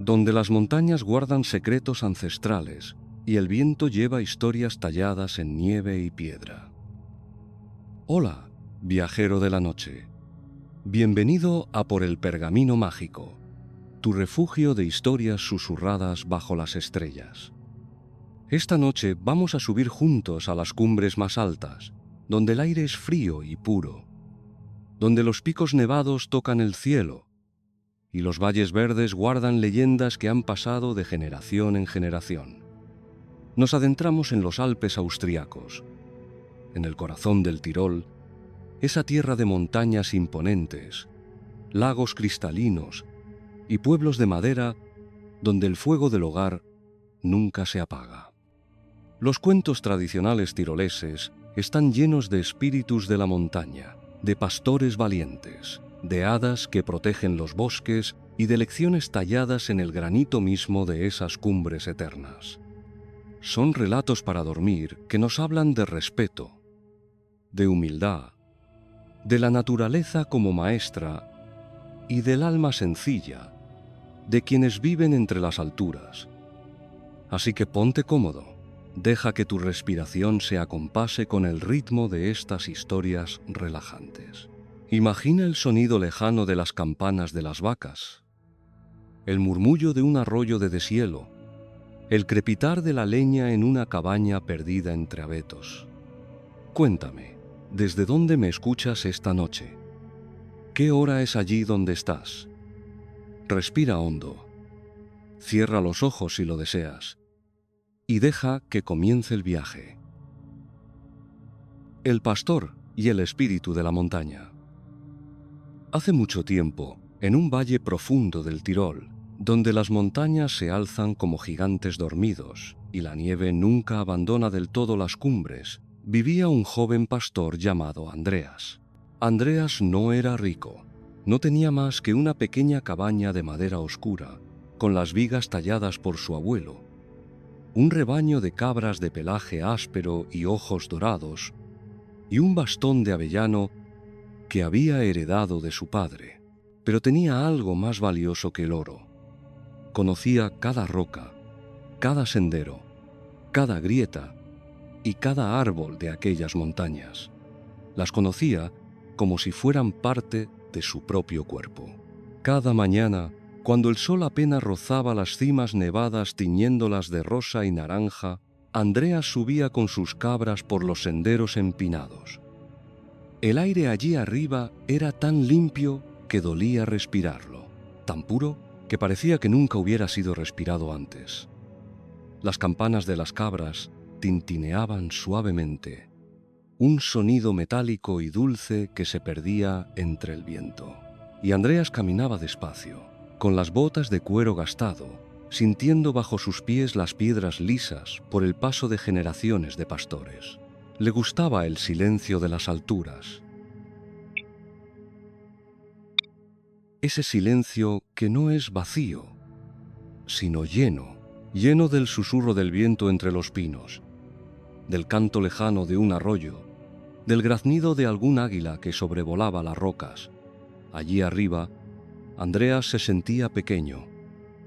donde las montañas guardan secretos ancestrales y el viento lleva historias talladas en nieve y piedra. Hola, viajero de la noche. Bienvenido a Por el Pergamino Mágico, tu refugio de historias susurradas bajo las estrellas. Esta noche vamos a subir juntos a las cumbres más altas, donde el aire es frío y puro, donde los picos nevados tocan el cielo y los valles verdes guardan leyendas que han pasado de generación en generación. Nos adentramos en los Alpes austriacos, en el corazón del Tirol, esa tierra de montañas imponentes, lagos cristalinos y pueblos de madera donde el fuego del hogar nunca se apaga. Los cuentos tradicionales tiroleses están llenos de espíritus de la montaña, de pastores valientes, de hadas que protegen los bosques y de lecciones talladas en el granito mismo de esas cumbres eternas. Son relatos para dormir que nos hablan de respeto, de humildad, de la naturaleza como maestra y del alma sencilla, de quienes viven entre las alturas. Así que ponte cómodo, deja que tu respiración se acompase con el ritmo de estas historias relajantes. Imagina el sonido lejano de las campanas de las vacas, el murmullo de un arroyo de deshielo, el crepitar de la leña en una cabaña perdida entre abetos. Cuéntame, ¿desde dónde me escuchas esta noche? ¿Qué hora es allí donde estás? Respira hondo, cierra los ojos si lo deseas, y deja que comience el viaje. El pastor y el espíritu de la montaña. Hace mucho tiempo, en un valle profundo del Tirol, donde las montañas se alzan como gigantes dormidos y la nieve nunca abandona del todo las cumbres, vivía un joven pastor llamado Andreas. Andreas no era rico, no tenía más que una pequeña cabaña de madera oscura, con las vigas talladas por su abuelo, un rebaño de cabras de pelaje áspero y ojos dorados, y un bastón de avellano que había heredado de su padre. Pero tenía algo más valioso que el oro. Conocía cada roca, cada sendero, cada grieta y cada árbol de aquellas montañas. Las conocía como si fueran parte de su propio cuerpo. Cada mañana, cuando el sol apenas rozaba las cimas nevadas tiñéndolas de rosa y naranja, Andreas subía con sus cabras por los senderos empinados. El aire allí arriba era tan limpio que dolía respirarlo, tan puro que parecía que nunca hubiera sido respirado antes. Las campanas de las cabras tintineaban suavemente, un sonido metálico y dulce que se perdía entre el viento. Y Andreas caminaba despacio, con las botas de cuero gastado, sintiendo bajo sus pies las piedras lisas por el paso de generaciones de pastores. Le gustaba el silencio de las alturas. Ese silencio que no es vacío, sino lleno del susurro del viento entre los pinos, del canto lejano de un arroyo, del graznido de algún águila que sobrevolaba las rocas. Allí arriba, Andreas se sentía pequeño,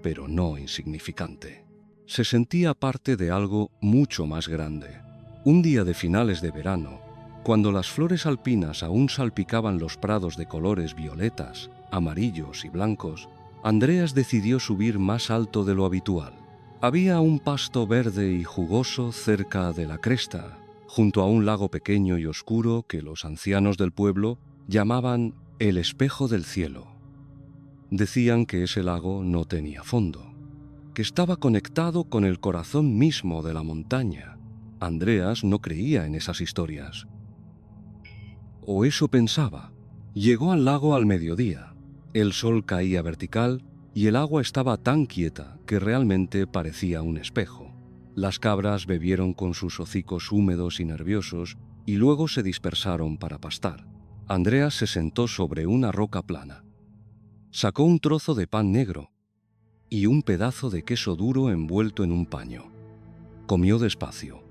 pero no insignificante. Se sentía parte de algo mucho más grande. Un día de finales de verano, cuando las flores alpinas aún salpicaban los prados de colores violetas, amarillos y blancos, Andreas decidió subir más alto de lo habitual. Había un pasto verde y jugoso cerca de la cresta, junto a un lago pequeño y oscuro que los ancianos del pueblo llamaban el espejo del cielo. Decían que ese lago no tenía fondo, que estaba conectado con el corazón mismo de la montaña. Andreas no creía en esas historias. O eso pensaba. Llegó al lago al mediodía. El sol caía vertical y el agua estaba tan quieta que realmente parecía un espejo. Las cabras bebieron con sus hocicos húmedos y nerviosos y luego se dispersaron para pastar. Andreas se sentó sobre una roca plana. Sacó un trozo de pan negro y un pedazo de queso duro envuelto en un paño. Comió despacio,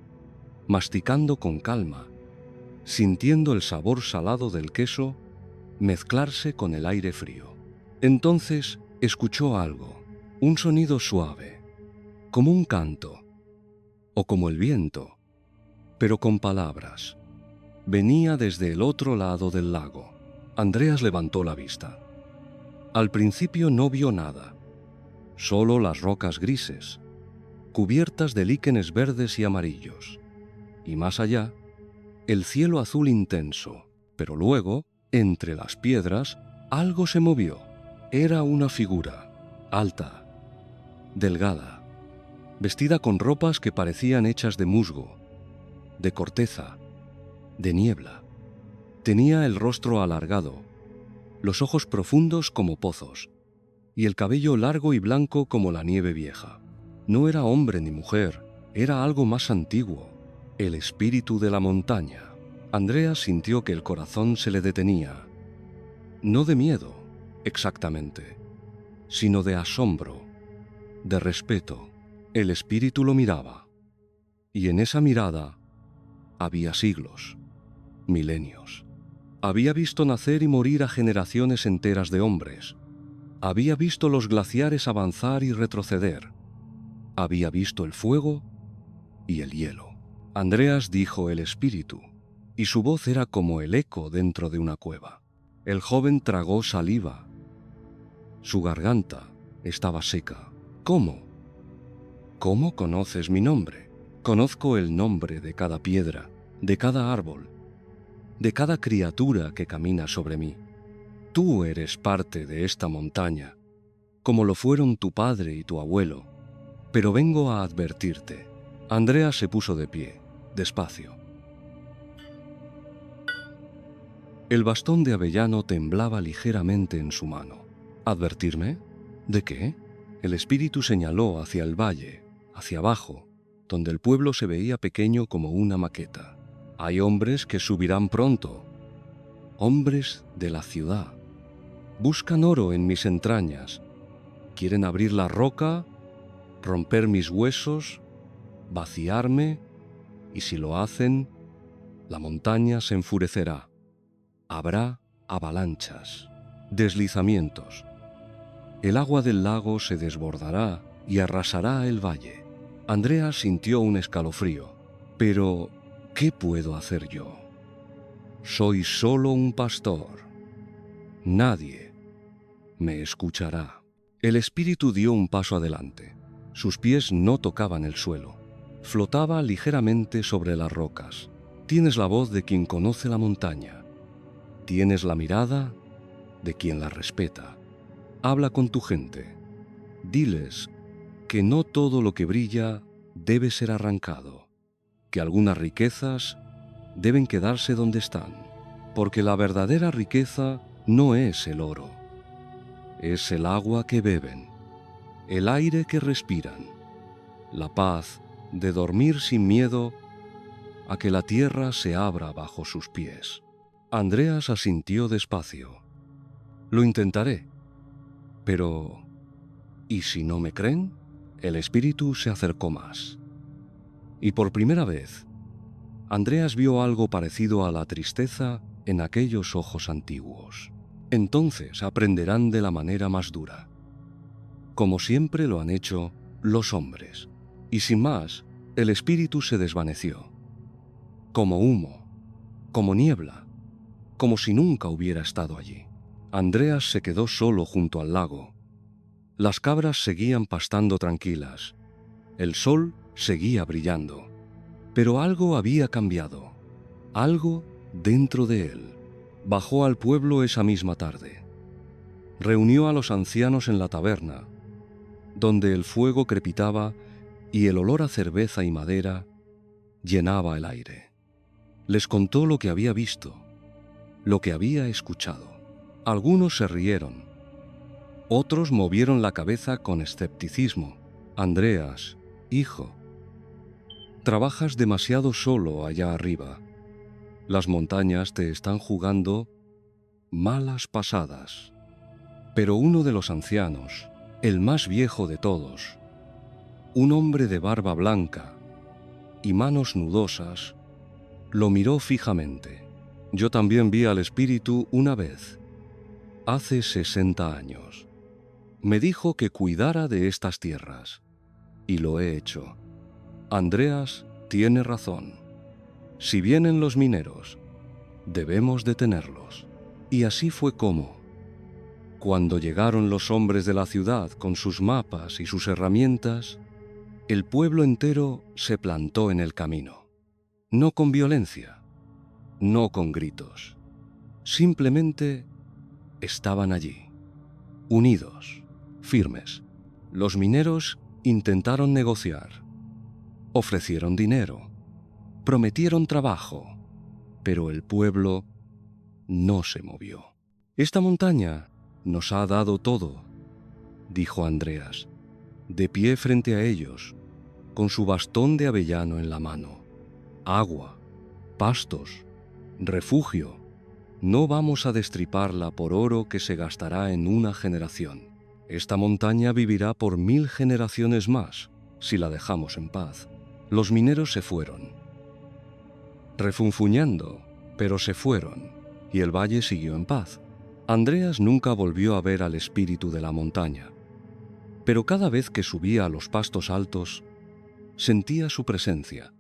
masticando con calma, sintiendo el sabor salado del queso mezclarse con el aire frío. Entonces escuchó algo. Un sonido suave, como un canto, o como el viento, pero con palabras. Venía desde el otro lado del lago. Andreas levantó la vista. Al principio no vio nada, solo las rocas grises, cubiertas de líquenes verdes y amarillos. Y más allá, el cielo azul intenso. Pero luego, entre las piedras, algo se movió. Era una figura, alta, delgada, vestida con ropas que parecían hechas de musgo, de corteza, de niebla. Tenía el rostro alargado, los ojos profundos como pozos, y el cabello largo y blanco como la nieve vieja. No era hombre ni mujer, era algo más antiguo, el espíritu de la montaña. Andreas sintió que el corazón se le detenía. No de miedo, exactamente, sino de asombro, de respeto. El espíritu lo miraba, y en esa mirada había siglos, milenios. Había visto nacer y morir a generaciones enteras de hombres. Había visto los glaciares avanzar y retroceder. Había visto el fuego y el hielo. Andreas dijo el espíritu, y su voz era como el eco dentro de una cueva. El joven tragó saliva. Su garganta estaba seca. ¿Cómo? ¿Cómo conoces mi nombre? Conozco el nombre de cada piedra, de cada árbol, de cada criatura que camina sobre mí. Tú eres parte de esta montaña, como lo fueron tu padre y tu abuelo. Pero vengo a advertirte. Andreas se puso de pie, despacio. El bastón de avellano temblaba ligeramente en su mano. ¿Advertirme? ¿De qué? El espíritu señaló hacia el valle, hacia abajo, donde el pueblo se veía pequeño como una maqueta. Hay hombres que subirán pronto, hombres de la ciudad. Buscan oro en mis entrañas. Quieren abrir la roca, romper mis huesos, vaciarme, y si lo hacen, la montaña se enfurecerá. Habrá avalanchas, deslizamientos. El agua del lago se desbordará y arrasará el valle. Andreas sintió un escalofrío. Pero, ¿qué puedo hacer yo? Soy solo un pastor. Nadie me escuchará. El espíritu dio un paso adelante. Sus pies no tocaban el suelo. Flotaba ligeramente sobre las rocas. Tienes la voz de quien conoce la montaña. Tienes la mirada de quien la respeta. Habla con tu gente. Diles que no todo lo que brilla debe ser arrancado, que algunas riquezas deben quedarse donde están, porque la verdadera riqueza no es el oro, es el agua que beben, el aire que respiran, la paz de dormir sin miedo a que la tierra se abra bajo sus pies. Andreas asintió despacio. Lo intentaré. Pero, ¿y si no me creen? El espíritu se acercó más. Y por primera vez, Andreas vio algo parecido a la tristeza en aquellos ojos antiguos. Entonces aprenderán de la manera más dura, como siempre lo han hecho los hombres. Y sin más, el espíritu se desvaneció, como humo, como niebla, como si nunca hubiera estado allí. Andreas se quedó solo junto al lago. Las cabras seguían pastando tranquilas. El sol seguía brillando. Pero algo había cambiado. Algo dentro de él. Bajó al pueblo esa misma tarde. Reunió a los ancianos en la taberna, donde el fuego crepitaba y el olor a cerveza y madera llenaba el aire. Les contó lo que había visto, lo que había escuchado. Algunos se rieron. Otros movieron la cabeza con escepticismo. Andreas, hijo, trabajas demasiado solo allá arriba. Las montañas te están jugando malas pasadas. Pero uno de los ancianos, el más viejo de todos, un hombre de barba blanca y manos nudosas, lo miró fijamente. Yo también vi al espíritu una vez, hace 60 años. Me dijo que cuidara de estas tierras, y lo he hecho. Andreas tiene razón. Si vienen los mineros, debemos detenerlos. Y así fue como, cuando llegaron los hombres de la ciudad con sus mapas y sus herramientas, el pueblo entero se plantó en el camino. No con violencia, no con gritos. Simplemente estaban allí, unidos, firmes. Los mineros intentaron negociar, ofrecieron dinero, prometieron trabajo, pero el pueblo no se movió. Esta montaña nos ha dado todo, dijo Andreas, de pie frente a ellos, con su bastón de avellano en la mano. Agua, pastos, refugio. No vamos a destriparla por oro que se gastará en una generación. Esta montaña vivirá por 1000 generaciones más, si la dejamos en paz. Los mineros se fueron, refunfuñando, pero se fueron, y el valle siguió en paz. Andreas nunca volvió a ver al espíritu de la montaña, pero cada vez que subía a los pastos altos, sentía su presencia,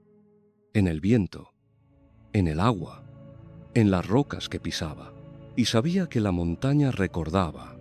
en el viento, en el agua, en las rocas que pisaba, y sabía que la montaña recordaba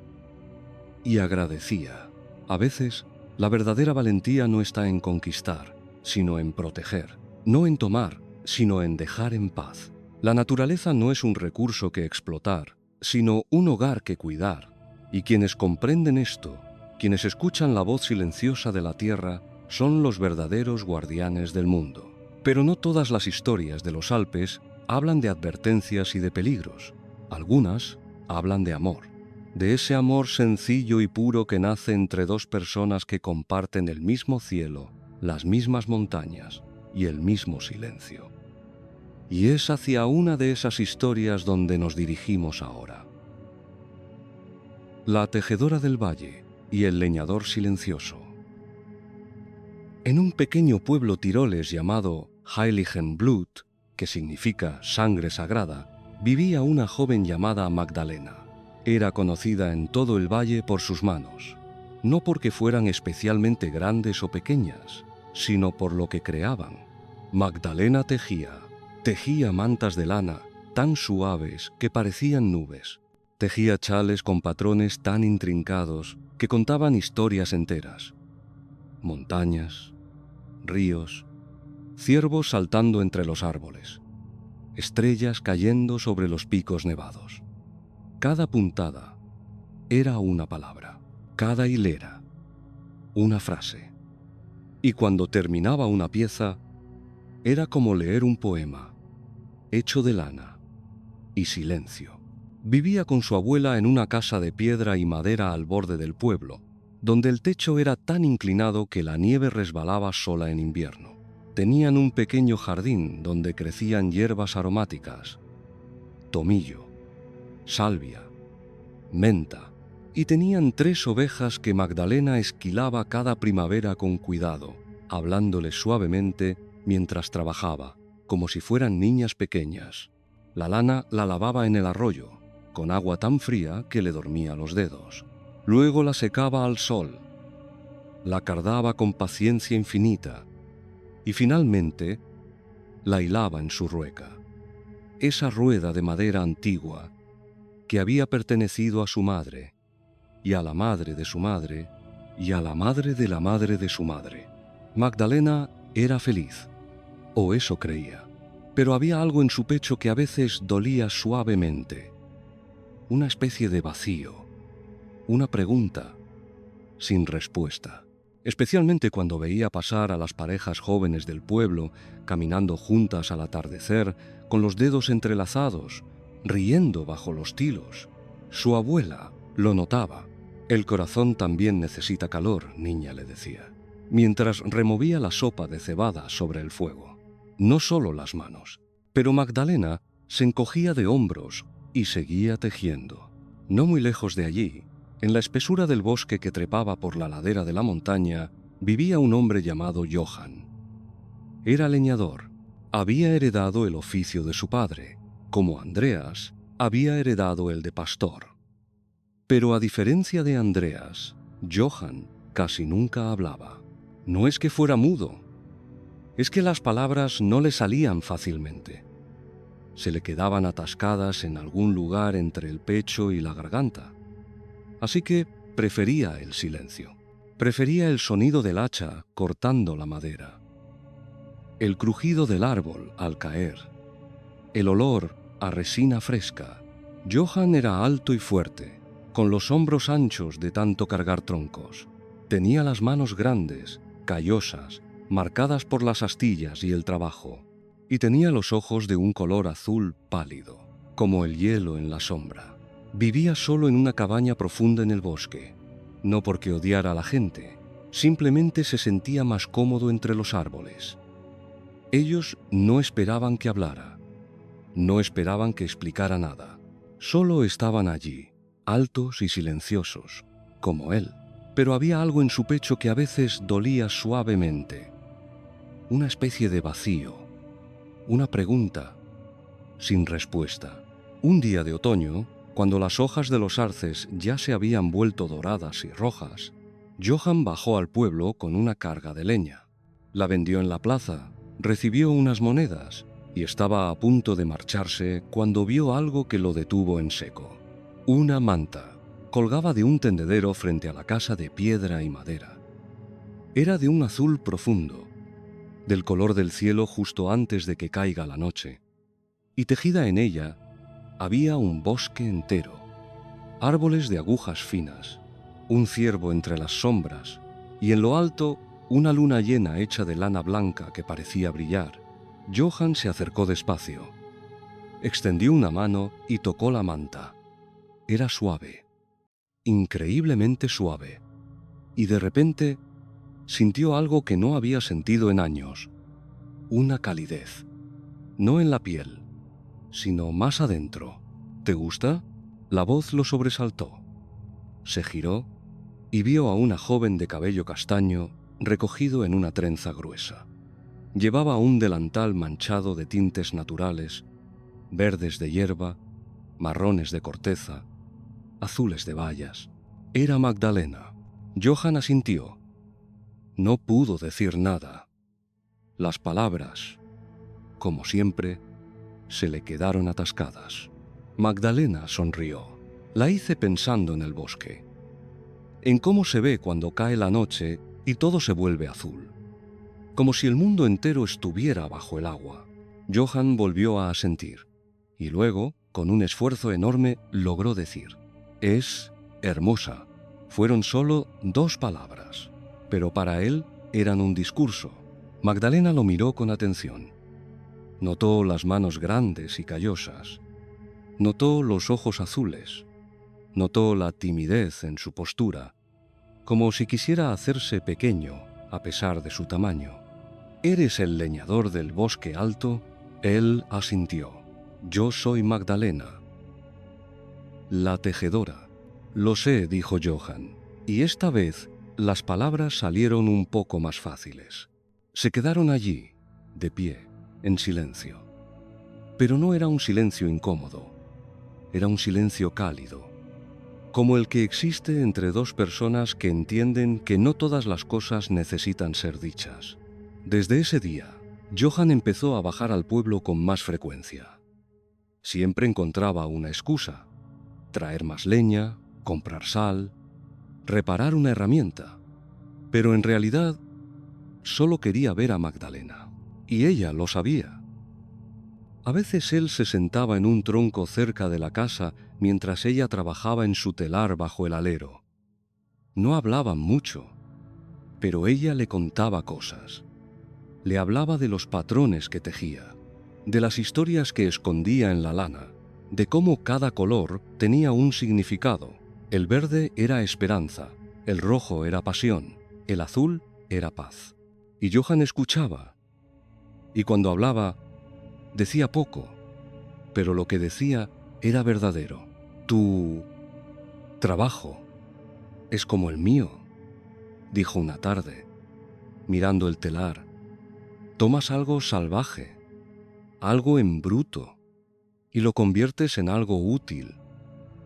y agradecía. A veces, la verdadera valentía no está en conquistar, sino en proteger, no en tomar, sino en dejar en paz. La naturaleza no es un recurso que explotar, sino un hogar que cuidar, y quienes comprenden esto, quienes escuchan la voz silenciosa de la tierra, son los verdaderos guardianes del mundo. Pero no todas las historias de los Alpes hablan de advertencias y de peligros. Algunas hablan de amor, de ese amor sencillo y puro que nace entre dos personas que comparten el mismo cielo, las mismas montañas y el mismo silencio. Y es hacia una de esas historias donde nos dirigimos ahora. La tejedora del valle y el leñador silencioso. En un pequeño pueblo tiroles llamado Heiligenblut, que significa sangre sagrada, vivía una joven llamada Magdalena. Era conocida en todo el valle por sus manos, no porque fueran especialmente grandes o pequeñas, sino por lo que creaban. Magdalena tejía mantas de lana tan suaves que parecían nubes. Tejía chales con patrones tan intrincados que contaban historias enteras. Montañas, ríos, ciervos saltando entre los árboles, estrellas cayendo sobre los picos nevados. Cada puntada era una palabra, cada hilera una frase. Y cuando terminaba una pieza, era como leer un poema, hecho de lana y silencio. Vivía con su abuela en una casa de piedra y madera al borde del pueblo, donde el techo era tan inclinado que la nieve resbalaba sola en invierno. Tenían un pequeño jardín donde crecían hierbas aromáticas, tomillo, salvia, menta, y tenían 3 ovejas que Magdalena esquilaba cada primavera con cuidado, hablándoles suavemente mientras trabajaba, como si fueran niñas pequeñas. La lana la lavaba en el arroyo, con agua tan fría que le dormía los dedos. Luego la secaba al sol, la cardaba con paciencia infinita, y finalmente la hilaba en su rueca, esa rueda de madera antigua que había pertenecido a su madre, y a la madre de su madre, y a la madre de la madre de su madre. Magdalena era feliz, o eso creía, pero había algo en su pecho que a veces dolía suavemente, una especie de vacío, una pregunta sin respuesta. Especialmente cuando veía pasar a las parejas jóvenes del pueblo, caminando juntas al atardecer, con los dedos entrelazados, riendo bajo los tilos. Su abuela lo notaba. El corazón también necesita calor, niña, le decía, mientras removía la sopa de cebada sobre el fuego. No solo las manos, pero Magdalena se encogía de hombros y seguía tejiendo. No muy lejos de allí, en la espesura del bosque que trepaba por la ladera de la montaña, vivía un hombre llamado Johann. Era leñador. Había heredado el oficio de su padre, como Andreas había heredado el de pastor. Pero a diferencia de Andreas, Johann casi nunca hablaba. No es que fuera mudo, es que las palabras no le salían fácilmente. Se le quedaban atascadas en algún lugar entre el pecho y la garganta. Así que prefería el silencio. Prefería el sonido del hacha cortando la madera, el crujido del árbol al caer, el olor a resina fresca. Johann era alto y fuerte, con los hombros anchos de tanto cargar troncos. Tenía las manos grandes, callosas, marcadas por las astillas y el trabajo, y tenía los ojos de un color azul pálido, como el hielo en la sombra. Vivía solo en una cabaña profunda en el bosque, no porque odiara a la gente, simplemente se sentía más cómodo entre los árboles. Ellos no esperaban que hablara, no esperaban que explicara nada, solo estaban allí, altos y silenciosos, como él. Pero había algo en su pecho que a veces dolía suavemente, una especie de vacío, una pregunta sin respuesta. Un día de otoño, cuando las hojas de los arces ya se habían vuelto doradas y rojas, Johann bajó al pueblo con una carga de leña. La vendió en la plaza, recibió unas monedas y estaba a punto de marcharse cuando vio algo que lo detuvo en seco. Una manta colgaba de un tendedero frente a la casa de piedra y madera. Era de un azul profundo, del color del cielo justo antes de que caiga la noche, y tejida en ella había un bosque entero, árboles de agujas finas, un ciervo entre las sombras, y en lo alto una luna llena hecha de lana blanca que parecía brillar. Johann se acercó despacio, extendió una mano y tocó la manta. Era suave, increíblemente suave, y de repente sintió algo que no había sentido en años, una calidez, no en la piel, sino más adentro. ¿Te gusta? La voz lo sobresaltó. Se giró y vio a una joven de cabello castaño recogido en una trenza gruesa. Llevaba un delantal manchado de tintes naturales, verdes de hierba, marrones de corteza, azules de bayas. Era Magdalena. Johann asintió. No pudo decir nada. Las palabras, como siempre, se le quedaron atascadas. Magdalena sonrió. La hice pensando en el bosque, en cómo se ve cuando cae la noche y todo se vuelve azul, como si el mundo entero estuviera bajo el agua. Johann volvió a asentir, y luego, con un esfuerzo enorme, logró decir: «Es hermosa». Fueron solo 2 palabras, pero para él eran un discurso. Magdalena lo miró con atención. Notó las manos grandes y callosas. Notó los ojos azules. Notó la timidez en su postura, como si quisiera hacerse pequeño a pesar de su tamaño. «¿Eres el leñador del bosque alto?» Él asintió. «Yo soy Magdalena, la tejedora». «Lo sé», dijo Johann, y esta vez las palabras salieron un poco más fáciles. Se quedaron allí, de pie, en silencio. Pero no era un silencio incómodo, era un silencio cálido, como el que existe entre 2 personas que entienden que no todas las cosas necesitan ser dichas. Desde ese día, Johann empezó a bajar al pueblo con más frecuencia. Siempre encontraba una excusa: traer más leña, comprar sal, reparar una herramienta. Pero en realidad, solo quería ver a Magdalena, y ella lo sabía. A veces él se sentaba en un tronco cerca de la casa mientras ella trabajaba en su telar bajo el alero. No hablaban mucho, pero ella le contaba cosas. Le hablaba de los patrones que tejía, de las historias que escondía en la lana, de cómo cada color tenía un significado. El verde era esperanza, el rojo era pasión, el azul era paz. Y Johann escuchaba, y cuando hablaba, decía poco, pero lo que decía era verdadero. «Tu trabajo es como el mío», dijo una tarde, mirando el telar. «Tomas algo salvaje, algo en bruto, y lo conviertes en algo útil,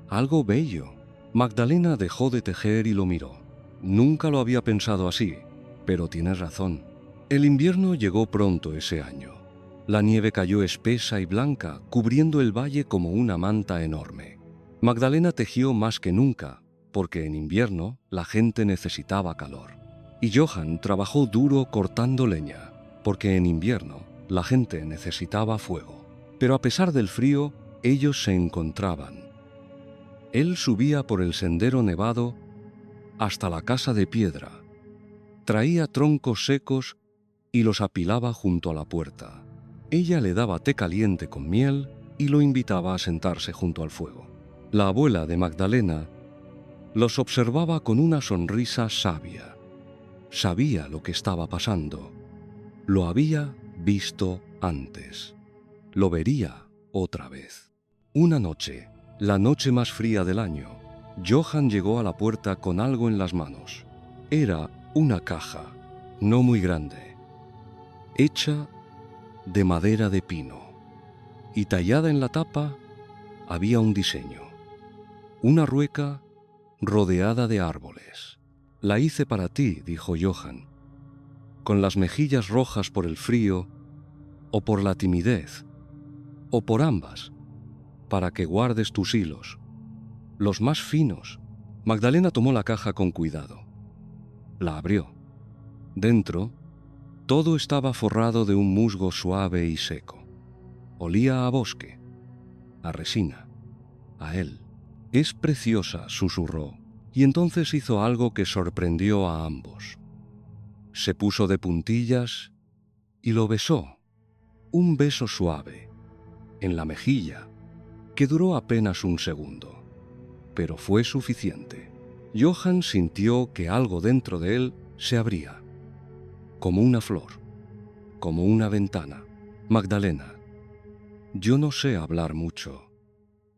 algo bello». Magdalena dejó de tejer y lo miró. Nunca lo había pensado así, pero tienes razón. El invierno llegó pronto ese año. La nieve cayó espesa y blanca, cubriendo el valle como una manta enorme. Magdalena tejió más que nunca, porque en invierno la gente necesitaba calor. Y Johann trabajó duro cortando leña, porque en invierno la gente necesitaba fuego. Pero a pesar del frío, ellos se encontraban. Él subía por el sendero nevado hasta la casa de piedra. Traía troncos secos y los apilaba junto a la puerta. Ella le daba té caliente con miel y lo invitaba a sentarse junto al fuego. La abuela de Magdalena los observaba con una sonrisa sabia. Sabía lo que estaba pasando. Lo había visto antes. Lo vería otra vez. Una noche, la noche más fría del año, Johann llegó a la puerta con algo en las manos. Era una caja, no muy grande, hecha de madera de pino, y tallada en la tapa había un diseño. Una rueca rodeada de árboles. La hice para ti, dijo Johann, con las mejillas rojas por el frío, o por la timidez, o por ambas, para que guardes tus hilos, los más finos. Magdalena tomó la caja con cuidado. La abrió. Dentro, todo estaba forrado de un musgo suave y seco. Olía a bosque, a resina, a él. Es preciosa, susurró, y entonces hizo algo que sorprendió a ambos. Se puso de puntillas y lo besó. Un beso suave, en la mejilla, que duró apenas un segundo, pero fue suficiente. Johann sintió que algo dentro de él se abría, como una flor, como una ventana. Magdalena, yo no sé hablar mucho.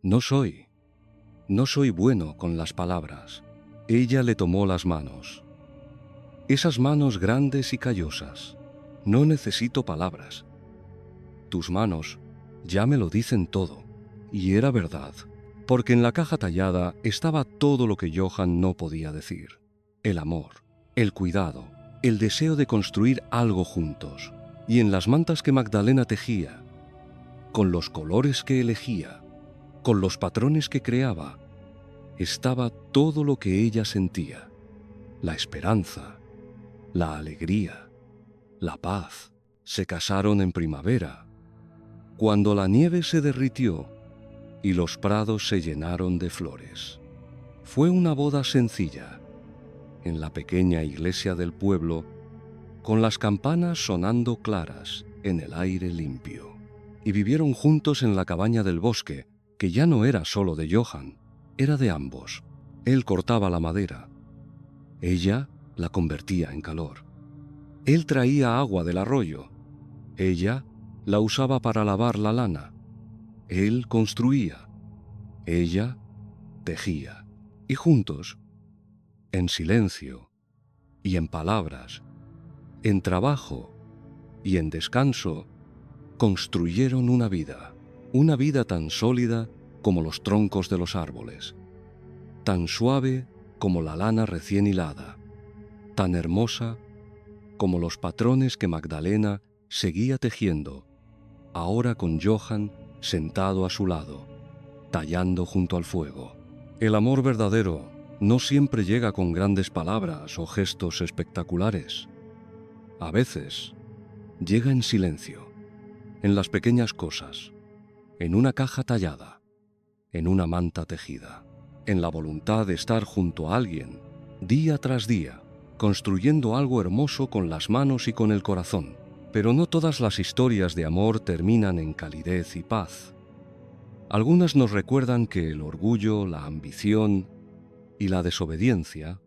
No soy bueno con las palabras. Ella le tomó las manos. Esas manos grandes y callosas. No necesito palabras. Tus manos ya me lo dicen todo. Y era verdad, porque en la caja tallada estaba todo lo que Johann no podía decir. El amor, el cuidado, el deseo de construir algo juntos. Y en las mantas que Magdalena tejía, con los colores que elegía, con los patrones que creaba, estaba todo lo que ella sentía: la esperanza, la alegría, la paz. Se casaron en primavera, cuando la nieve se derritió y los prados se llenaron de flores. Fue una boda sencilla, en la pequeña iglesia del pueblo, con las campanas sonando claras en el aire limpio. Y vivieron juntos en la cabaña del bosque, que ya no era solo de Johann, era de ambos. Él cortaba la madera, ella la convertía en calor. Él traía agua del arroyo, ella la usaba para lavar la lana. Él construía, ella tejía. Y juntos, en silencio y en palabras, en trabajo y en descanso, construyeron una vida tan sólida como los troncos de los árboles, tan suave como la lana recién hilada, tan hermosa como los patrones que Magdalena seguía tejiendo, ahora con Johann sentado a su lado, tallando junto al fuego. El amor verdadero no siempre llega con grandes palabras o gestos espectaculares. A veces llega en silencio, en las pequeñas cosas, en una caja tallada, en una manta tejida, en la voluntad de estar junto a alguien, día tras día, construyendo algo hermoso con las manos y con el corazón. Pero no todas las historias de amor terminan en calidez y paz. Algunas nos recuerdan que el orgullo, la ambición y la desobediencia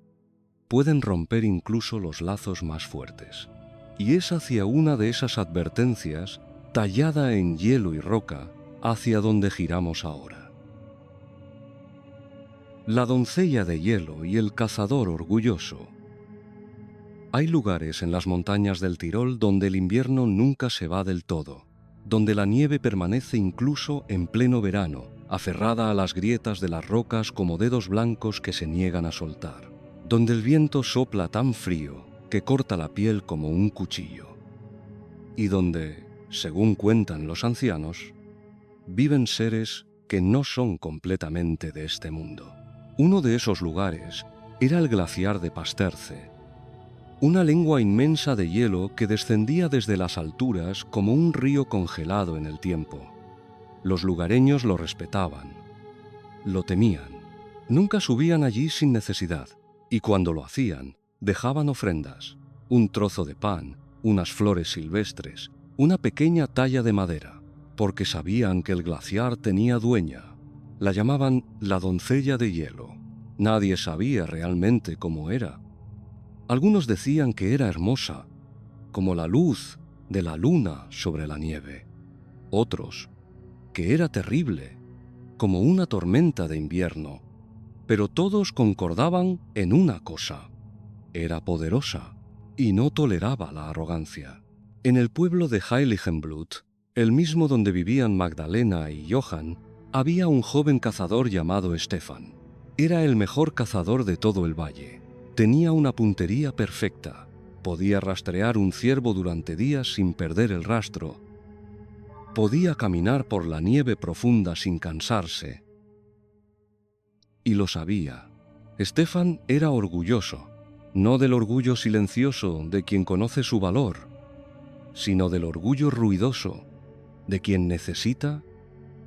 pueden romper incluso los lazos más fuertes. Y es hacia una de esas advertencias, tallada en hielo y roca, hacia donde giramos ahora. La doncella de hielo y el cazador orgulloso. Hay lugares en las montañas del Tirol donde el invierno nunca se va del todo, donde la nieve permanece incluso en pleno verano, aferrada a las grietas de las rocas como dedos blancos que se niegan a soltar, donde el viento sopla tan frío que corta la piel como un cuchillo, y donde, según cuentan los ancianos, viven seres que no son completamente de este mundo. Uno de esos lugares era el glaciar de Pasterze, una lengua inmensa de hielo que descendía desde las alturas como un río congelado en el tiempo. Los lugareños lo respetaban, lo temían. Nunca subían allí sin necesidad, y cuando lo hacían, dejaban ofrendas, un trozo de pan, unas flores silvestres, una pequeña talla de madera, porque sabían que el glaciar tenía dueña. La llamaban la doncella de hielo. Nadie sabía realmente cómo era. Algunos decían que era hermosa, como la luz de la luna sobre la nieve. Otros, que era terrible, como una tormenta de invierno. Pero todos concordaban en una cosa: era poderosa y no toleraba la arrogancia. En el pueblo de Heiligenblut, el mismo donde vivían Magdalena y Johann, había un joven cazador llamado Stefan. Era el mejor cazador de todo el valle. Tenía una puntería perfecta. Podía rastrear un ciervo durante días sin perder el rastro. Podía caminar por la nieve profunda sin cansarse. Y lo sabía. Stefan era orgulloso, no del orgullo silencioso de quien conoce su valor, sino del orgullo ruidoso de quien necesita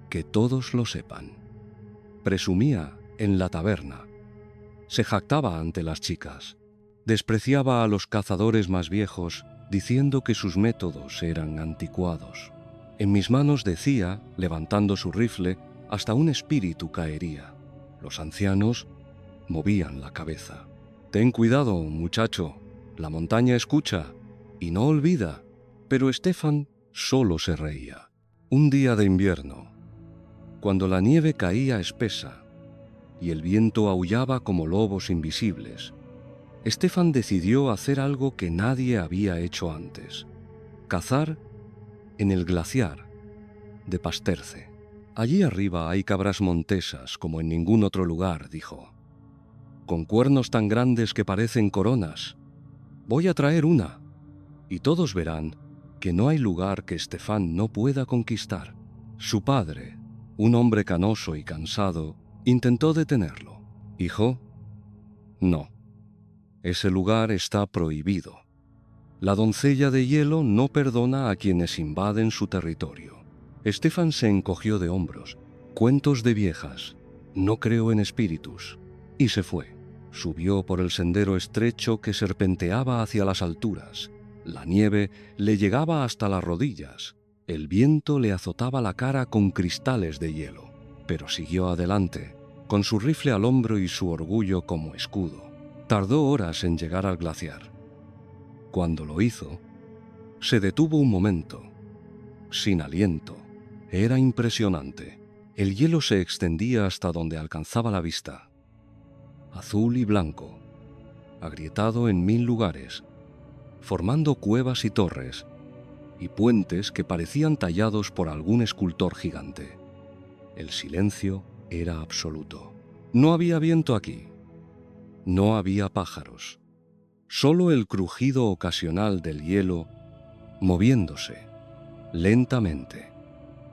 que todos lo sepan. Presumía en la taberna. Se jactaba ante las chicas. Despreciaba a los cazadores más viejos, diciendo que sus métodos eran anticuados. En mis manos, decía, levantando su rifle, hasta un espíritu caería. Los ancianos movían la cabeza. Ten cuidado, muchacho. La montaña escucha y no olvida. Pero Stefan solo se reía. Un día de invierno, cuando la nieve caía espesa y el viento aullaba como lobos invisibles, Stefan decidió hacer algo que nadie había hecho antes: cazar en el glaciar de Pasterze. Allí arriba hay cabras montesas como en ningún otro lugar, dijo, con cuernos tan grandes que parecen coronas. Voy a traer una, y todos verán que no hay lugar que Stefan no pueda conquistar. Su padre, un hombre canoso y cansado, intentó detenerlo. Hijo, no. Ese lugar está prohibido. La doncella de hielo no perdona a quienes invaden su territorio. Stefan se encogió de hombros. Cuentos de viejas. No creo en espíritus. Y se fue. Subió por el sendero estrecho que serpenteaba hacia las alturas. La nieve le llegaba hasta las rodillas. El viento le azotaba la cara con cristales de hielo. Pero siguió adelante, con su rifle al hombro y su orgullo como escudo. Tardó horas en llegar al glaciar. Cuando lo hizo, se detuvo un momento, sin aliento. Era impresionante. El hielo se extendía hasta donde alcanzaba la vista. Azul y blanco, agrietado en 1000 lugares, formando cuevas y torres, y puentes que parecían tallados por algún escultor gigante. El silencio era absoluto. No había viento aquí. No había pájaros. Solo el crujido ocasional del hielo moviéndose lentamente,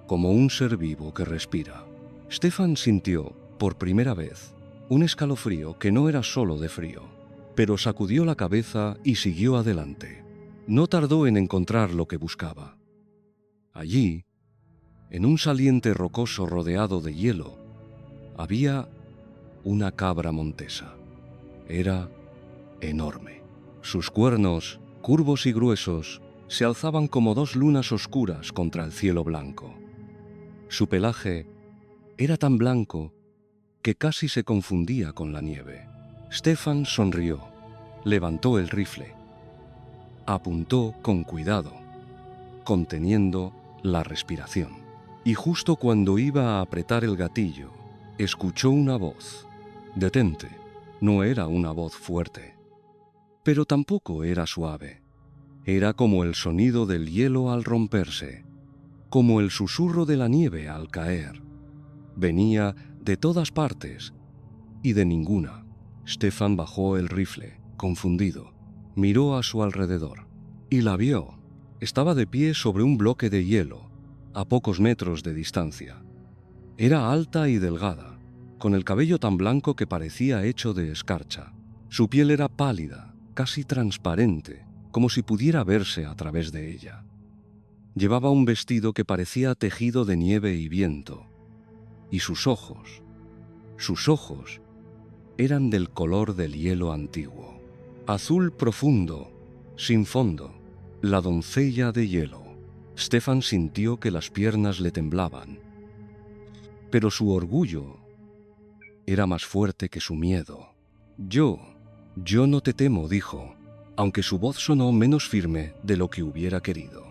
como un ser vivo que respira. Stefan sintió, por primera vez, un escalofrío que no era solo de frío, pero sacudió la cabeza y siguió adelante. No tardó en encontrar lo que buscaba. Allí, en un saliente rocoso rodeado de hielo, había una cabra montesa. Era enorme. Sus cuernos, curvos y gruesos, se alzaban como 2 lunas oscuras contra el cielo blanco. Su pelaje era tan blanco que casi se confundía con la nieve. Stefan sonrió, levantó el rifle, apuntó con cuidado, conteniendo la respiración. Y justo cuando iba a apretar el gatillo, escuchó una voz. «Detente». No era una voz fuerte, pero tampoco era suave. Era como el sonido del hielo al romperse, como el susurro de la nieve al caer. Venía de todas partes y de ninguna. Stefan bajó el rifle, confundido. Miró a su alrededor y la vio. Estaba de pie sobre un bloque de hielo, a pocos metros de distancia. Era alta y delgada, con el cabello tan blanco que parecía hecho de escarcha. Su piel era pálida, casi transparente, como si pudiera verse a través de ella. Llevaba un vestido que parecía tejido de nieve y viento, y sus ojos eran del color del hielo antiguo. Azul profundo, sin fondo, la doncella de hielo. Stefan sintió que las piernas le temblaban, pero su orgullo era más fuerte que su miedo. Yo no te temo, dijo, aunque su voz sonó menos firme de lo que hubiera querido.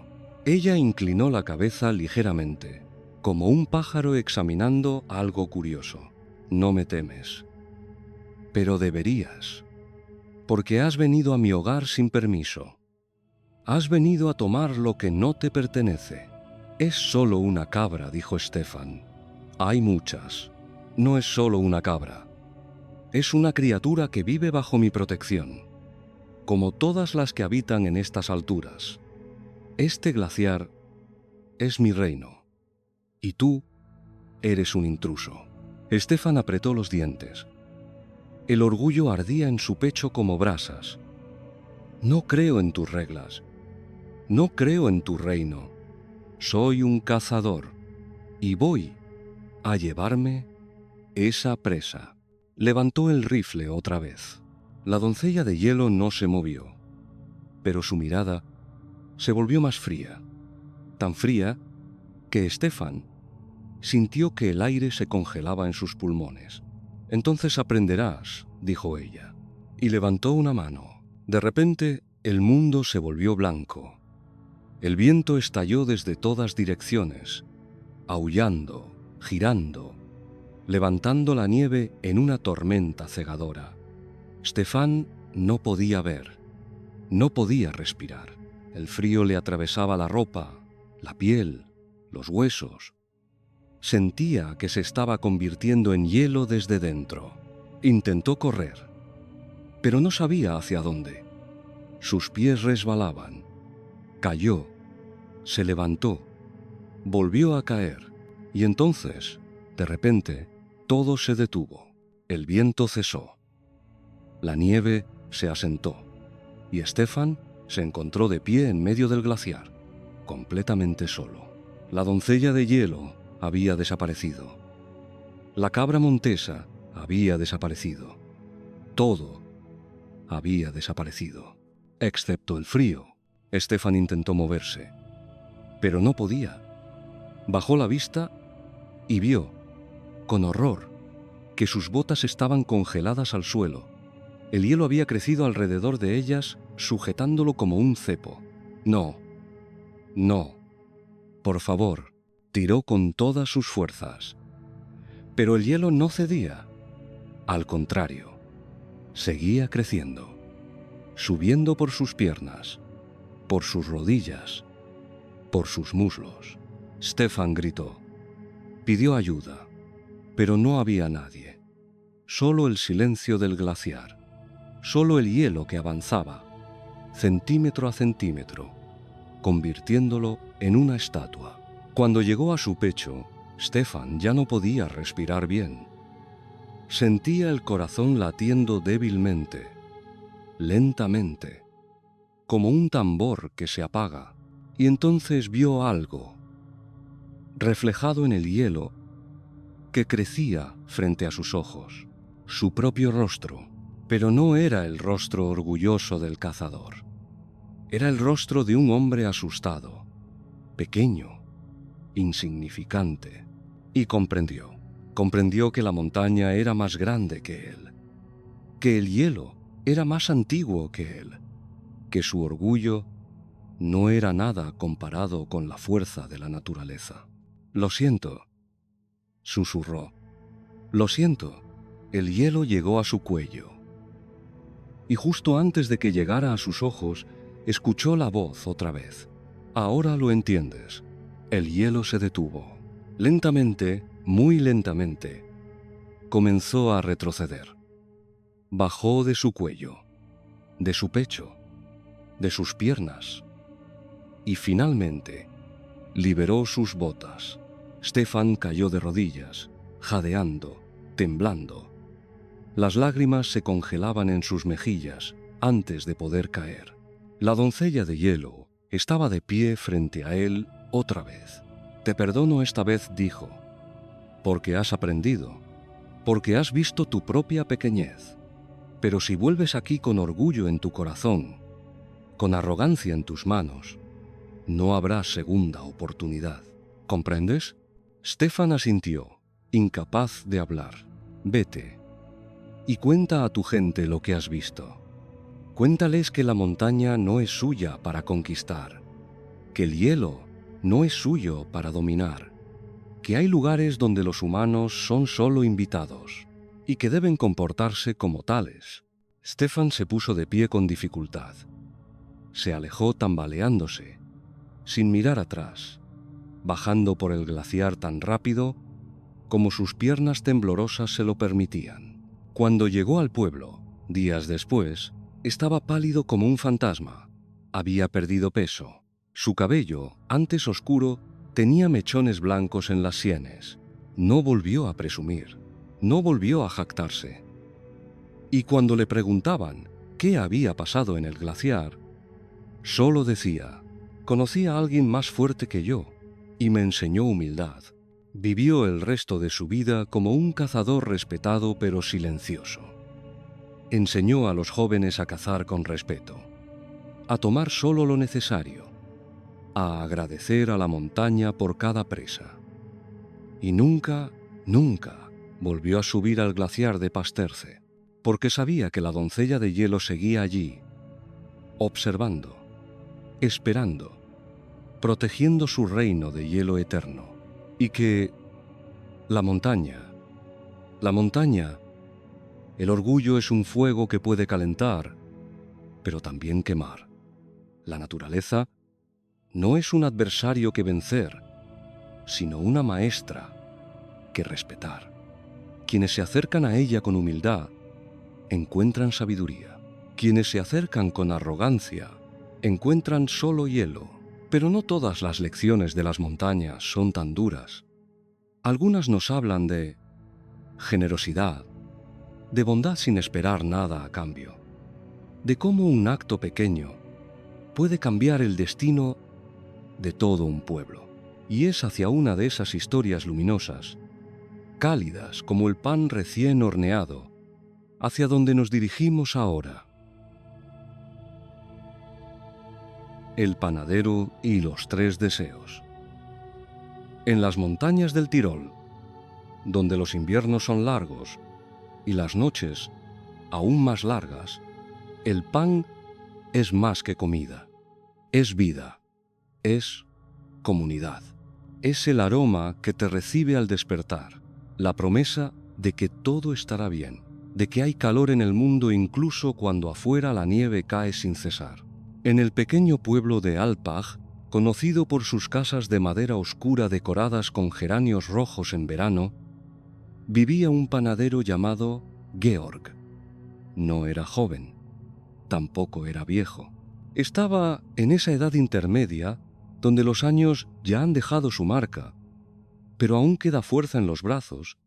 Ella inclinó la cabeza ligeramente, como un pájaro examinando algo curioso. No me temes, pero deberías, porque has venido a mi hogar sin permiso. Has venido a tomar lo que no te pertenece. Es solo una cabra, dijo Stefan. Hay muchas. No es solo una cabra. Es una criatura que vive bajo mi protección, como todas las que habitan en estas alturas. Este glaciar es mi reino, y tú eres un intruso. Stefan apretó los dientes. El orgullo ardía en su pecho como brasas. No creo en tus reglas. No creo en tu reino. Soy un cazador y voy a llevarme esa presa. Levantó el rifle otra vez. La doncella de hielo no se movió, pero su mirada se volvió más fría, tan fría que Stefan sintió que el aire se congelaba en sus pulmones. Entonces aprenderás, dijo ella, y levantó una mano. De repente, el mundo se volvió blanco. El viento estalló desde todas direcciones, aullando, girando, levantando la nieve en una tormenta cegadora. Stefan no podía ver, no podía respirar. El frío le atravesaba la ropa, la piel, los huesos. Sentía que se estaba convirtiendo en hielo desde dentro. Intentó correr, pero no sabía hacia dónde. Sus pies resbalaban. Cayó, se levantó, volvió a caer, y entonces, de repente, todo se detuvo. El viento cesó. La nieve se asentó, y Stefan se encontró de pie en medio del glaciar, completamente solo. La doncella de hielo había desaparecido. La cabra montesa había desaparecido. Todo había desaparecido, excepto el frío. Stefan intentó moverse, pero no podía. Bajó la vista y vio, con horror, que sus botas estaban congeladas al suelo. El hielo había crecido alrededor de ellas, sujetándolo como un cepo. No, no, por favor, tiró con todas sus fuerzas. Pero el hielo no cedía. Al contrario, seguía creciendo, subiendo por sus piernas, por sus rodillas, por sus muslos. Stefan gritó. Pidió ayuda, pero no había nadie. Solo el silencio del glaciar, solo el hielo que avanzaba, centímetro a centímetro, convirtiéndolo en una estatua. Cuando llegó a su pecho, Stefan ya no podía respirar bien. Sentía el corazón latiendo débilmente, lentamente, como un tambor que se apaga, y entonces vio algo, reflejado en el hielo, que crecía frente a sus ojos, su propio rostro, pero no era el rostro orgulloso del cazador. Era el rostro de un hombre asustado, pequeño, insignificante, y comprendió que la montaña era más grande que él, que el hielo era más antiguo que él, que su orgullo no era nada comparado con la fuerza de la naturaleza. Lo siento, susurró. Lo siento. El hielo llegó a su cuello. Y justo antes de que llegara a sus ojos, escuchó la voz otra vez. Ahora lo entiendes. El hielo se detuvo. Lentamente, muy lentamente, comenzó a retroceder. bajó de su cuello, de su pecho, de sus piernas y finalmente liberó sus botas. Stefan cayó de rodillas, jadeando, temblando. Las lágrimas se congelaban en sus mejillas antes de poder caer. La doncella de hielo estaba de pie frente a él otra vez. «Te perdono esta vez», dijo, «porque has aprendido, porque has visto tu propia pequeñez. Pero si vuelves aquí con orgullo en tu corazón, con arrogancia en tus manos, no habrá segunda oportunidad. ¿Comprendes?» Stefan asintió, incapaz de hablar. «Vete y cuenta a tu gente lo que has visto. Cuéntales que la montaña no es suya para conquistar, que el hielo no es suyo para dominar, que hay lugares donde los humanos son solo invitados y que deben comportarse como tales». Stefan se puso de pie con dificultad. Se alejó tambaleándose, sin mirar atrás, bajando por el glaciar tan rápido como sus piernas temblorosas se lo permitían. Cuando llegó al pueblo, días después, estaba pálido como un fantasma. Había perdido peso. Su cabello, antes oscuro, tenía mechones blancos en las sienes. No volvió a presumir, no volvió a jactarse. Y cuando le preguntaban qué había pasado en el glaciar, solo decía: «Conocí a alguien más fuerte que yo y me enseñó humildad». Vivió el resto de su vida como un cazador respetado pero silencioso. Enseñó a los jóvenes a cazar con respeto, a tomar solo lo necesario, a agradecer a la montaña por cada presa. Y nunca, nunca volvió a subir al glaciar de Pasterze, porque sabía que la doncella de hielo seguía allí, observando, esperando, protegiendo su reino de hielo eterno, y que la montaña, el orgullo es un fuego que puede calentar, pero también quemar. La naturaleza no es un adversario que vencer, sino una maestra que respetar. Quienes se acercan a ella con humildad encuentran sabiduría. Quienes se acercan con arrogancia encuentran solo hielo. Pero no todas las lecciones de las montañas son tan duras. Algunas nos hablan de generosidad, de bondad sin esperar nada a cambio, de cómo un acto pequeño puede cambiar el destino de todo un pueblo. Y es hacia una de esas historias luminosas, cálidas como el pan recién horneado, hacia donde nos dirigimos ahora. El panadero y los 3 deseos. En las montañas del Tirol, donde los inviernos son largos y las noches aún más largas, el pan es más que comida, es vida, es comunidad. Es el aroma que te recibe al despertar, la promesa de que todo estará bien, de que hay calor en el mundo incluso cuando afuera la nieve cae sin cesar. En el pequeño pueblo de Alpbach, conocido por sus casas de madera oscura decoradas con geranios rojos en verano, vivía un panadero llamado Georg. No era joven, tampoco era viejo. Estaba en esa edad intermedia donde los años ya han dejado su marca, pero aún queda fuerza en los brazos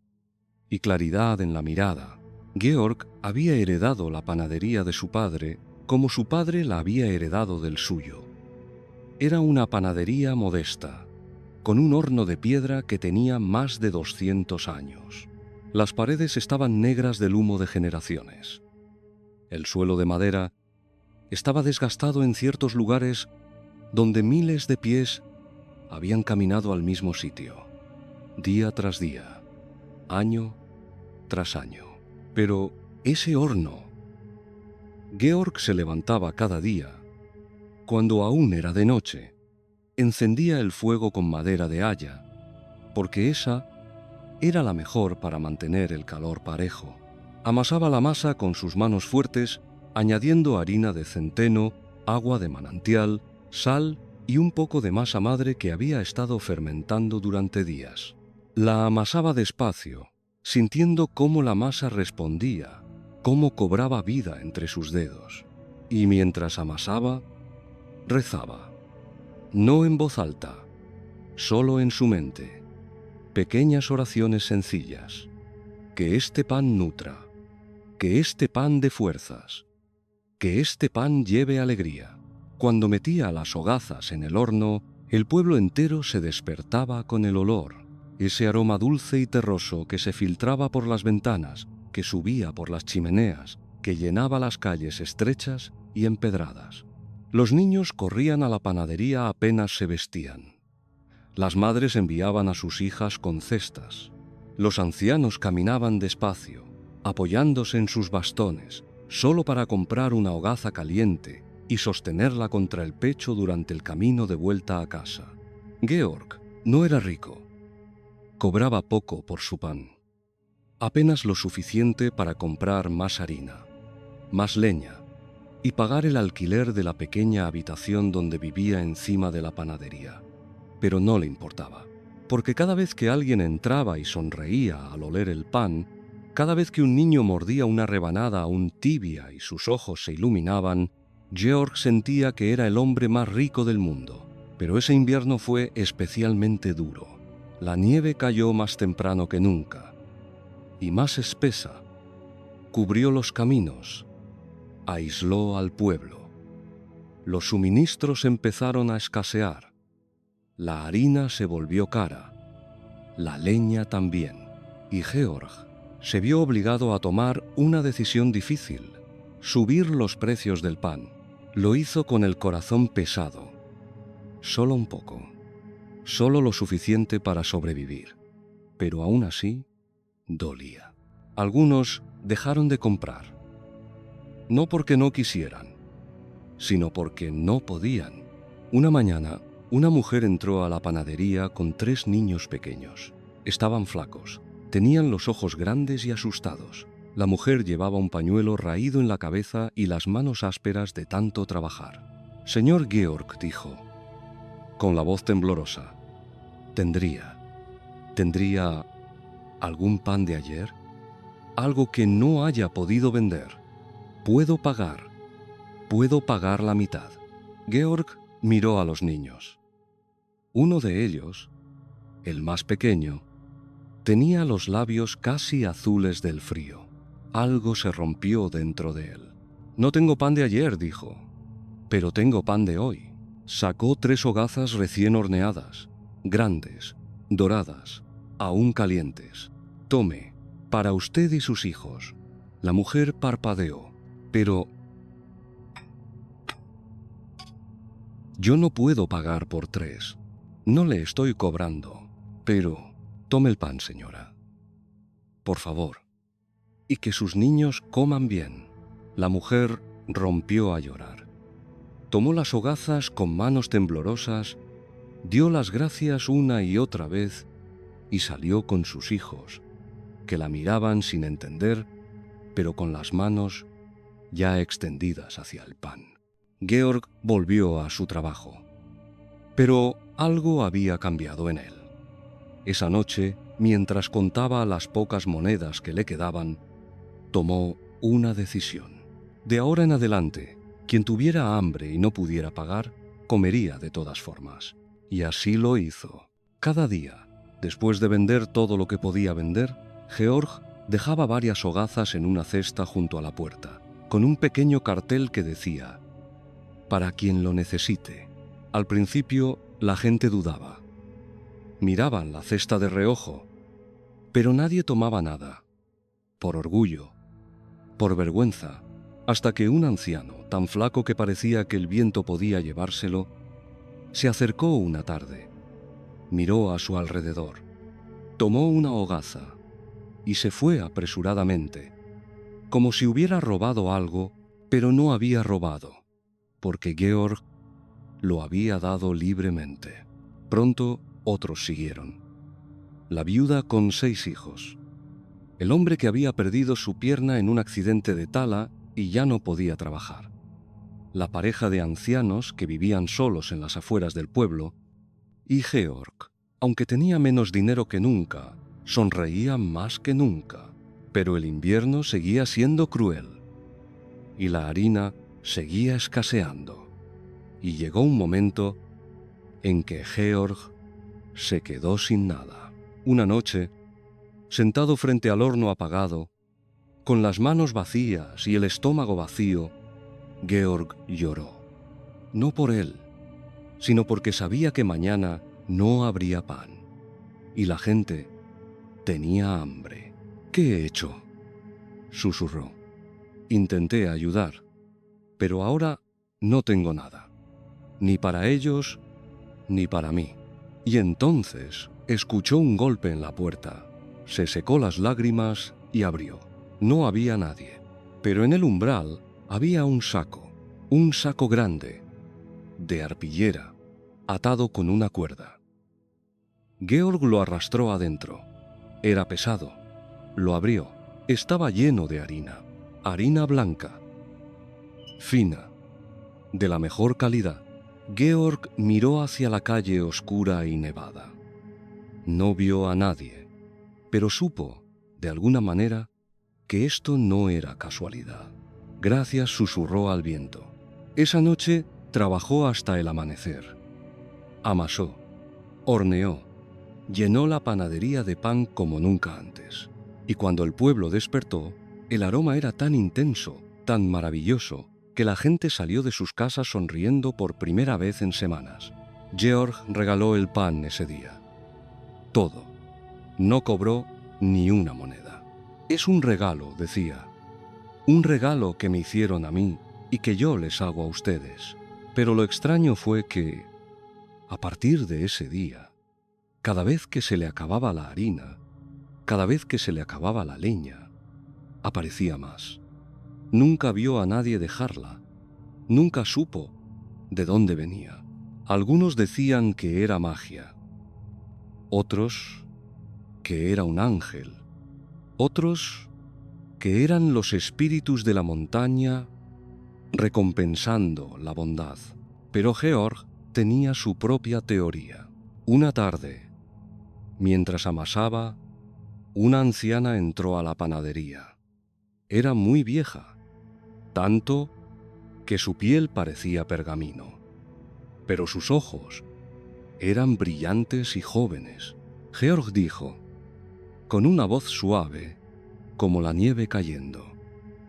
y claridad en la mirada. Georg había heredado la panadería de su padre como su padre la había heredado del suyo. Era una panadería modesta, con un horno de piedra que tenía más de 200 años. Las paredes estaban negras del humo de generaciones. El suelo de madera estaba desgastado en ciertos lugares donde miles de pies habían caminado al mismo sitio, día tras día, año tras año. Pero ese horno, Georg se levantaba cada día, cuando aún era de noche, encendía el fuego con madera de haya, porque esa era la mejor para mantener el calor parejo. Amasaba la masa con sus manos fuertes, añadiendo harina de centeno, agua de manantial, sal y un poco de masa madre que había estado fermentando durante días. La amasaba despacio, sintiendo cómo la masa respondía cómo cobraba vida entre sus dedos, y mientras amasaba, rezaba, no en voz alta, solo en su mente, pequeñas oraciones sencillas: que este pan nutra, que este pan dé fuerzas, que este pan lleve alegría. Cuando metía las hogazas en el horno, el pueblo entero se despertaba con el olor, ese aroma dulce y terroso que se filtraba por las ventanas, que subía por las chimeneas, que llenaba las calles estrechas y empedradas. Los niños corrían a la panadería apenas se vestían. Las madres enviaban a sus hijas con cestas. Los ancianos caminaban despacio, apoyándose en sus bastones, solo para comprar una hogaza caliente y sostenerla contra el pecho durante el camino de vuelta a casa. Georg no era rico. Cobraba poco por su pan. Apenas lo suficiente para comprar más harina, más leña y pagar el alquiler de la pequeña habitación donde vivía encima de la panadería. Pero no le importaba, porque cada vez que alguien entraba y sonreía al oler el pan, cada vez que un niño mordía una rebanada aún tibia y sus ojos se iluminaban, Georg sentía que era el hombre más rico del mundo. Pero ese invierno fue especialmente duro. La nieve cayó más temprano que nunca, y más espesa. Cubrió los caminos, aisló al pueblo. Los suministros empezaron a escasear. La harina se volvió cara, la leña también, y Georg se vio obligado a tomar una decisión difícil: subir los precios del pan. Lo hizo con el corazón pesado, solo un poco, solo lo suficiente para sobrevivir, pero aún así dolía. Algunos dejaron de comprar, no porque no quisieran, sino porque no podían. Una mañana, una mujer entró a la panadería con 3 niños pequeños. Estaban flacos, tenían los ojos grandes y asustados. La mujer llevaba un pañuelo raído en la cabeza y las manos ásperas de tanto trabajar. «Señor Georg», dijo, con la voz temblorosa, ¿tendría algún pan de ayer? Algo que no haya podido vender. Puedo pagar la mitad». Georg miró a los niños. Uno de ellos, el más pequeño, tenía los labios casi azules del frío. Algo se rompió dentro de él. «No tengo pan de ayer», dijo, «pero tengo pan de hoy». Sacó 3 hogazas recién horneadas, grandes, doradas, aún calientes. «Tome, para usted y sus hijos». La mujer parpadeó. «Pero yo no puedo pagar por 3. No le estoy cobrando. Pero tome el pan, señora. Por favor. Y que sus niños coman bien». La mujer rompió a llorar. Tomó las hogazas con manos temblorosas, dio las gracias una y otra vez y salió con sus hijos, que la miraban sin entender, pero con las manos ya extendidas hacia el pan. Georg volvió a su trabajo. Pero algo había cambiado en él. Esa noche, mientras contaba las pocas monedas que le quedaban, tomó una decisión. De ahora en adelante, quien tuviera hambre y no pudiera pagar, comería de todas formas. Y así lo hizo. Cada día, después de vender todo lo que podía vender, Georg dejaba varias hogazas en una cesta junto a la puerta, con un pequeño cartel que decía: «Para quien lo necesite». Al principio, la gente dudaba. Miraban la cesta de reojo, pero nadie tomaba nada. Por orgullo, por vergüenza, hasta que un anciano, tan flaco que parecía que el viento podía llevárselo, se acercó una tarde, miró a su alrededor, tomó una hogaza y se fue apresuradamente, como si hubiera robado algo, pero no había robado, porque Georg lo había dado libremente. Pronto otros siguieron. La viuda con 6 hijos. El hombre que había perdido su pierna en un accidente de tala y ya no podía trabajar. La pareja de ancianos que vivían solos en las afueras del pueblo. Y Georg, aunque tenía menos dinero que nunca, sonreía más que nunca. Pero el invierno seguía siendo cruel y la harina seguía escaseando. Y llegó un momento en que Georg se quedó sin nada. Una noche, sentado frente al horno apagado, con las manos vacías y el estómago vacío, Georg lloró. No por él, sino porque sabía que mañana no habría pan. Y la gente tenía hambre. ¿Qué he hecho?, susurró. Intenté ayudar, pero ahora no tengo nada, ni para ellos ni para mí. Y entonces escuchó un golpe en la puerta, se secó las lágrimas y abrió. No había nadie, pero en el umbral había un saco grande, de arpillera, atado con una cuerda. Georg lo arrastró adentro. Era pesado. Lo abrió. Estaba lleno de harina blanca, fina, de la mejor calidad. Georg miró hacia la calle oscura y nevada. No vio a nadie, pero supo, de alguna manera, que esto no era casualidad. Gracias, susurró al viento. Esa noche trabajó hasta el amanecer. Amasó, horneó, llenó la panadería de pan como nunca antes. Y cuando el pueblo despertó, el aroma era tan intenso, tan maravilloso, que la gente salió de sus casas sonriendo por primera vez en semanas. Georg regaló el pan ese día. Todo. No cobró ni una moneda. Es un regalo, decía. Un regalo que me hicieron a mí y que yo les hago a ustedes. Pero lo extraño fue que, a partir de ese día, cada vez que se le acababa la harina, cada vez que se le acababa la leña, aparecía más. Nunca vio a nadie dejarla. Nunca supo de dónde venía. Algunos decían que era magia. Otros que era un ángel. Otros que eran los espíritus de la montaña recompensando la bondad. Pero Georg tenía su propia teoría. Una tarde, mientras amasaba, una anciana entró a la panadería. Era muy vieja, tanto que su piel parecía pergamino, pero sus ojos eran brillantes y jóvenes. Georg dijo, con una voz suave, como la nieve cayendo,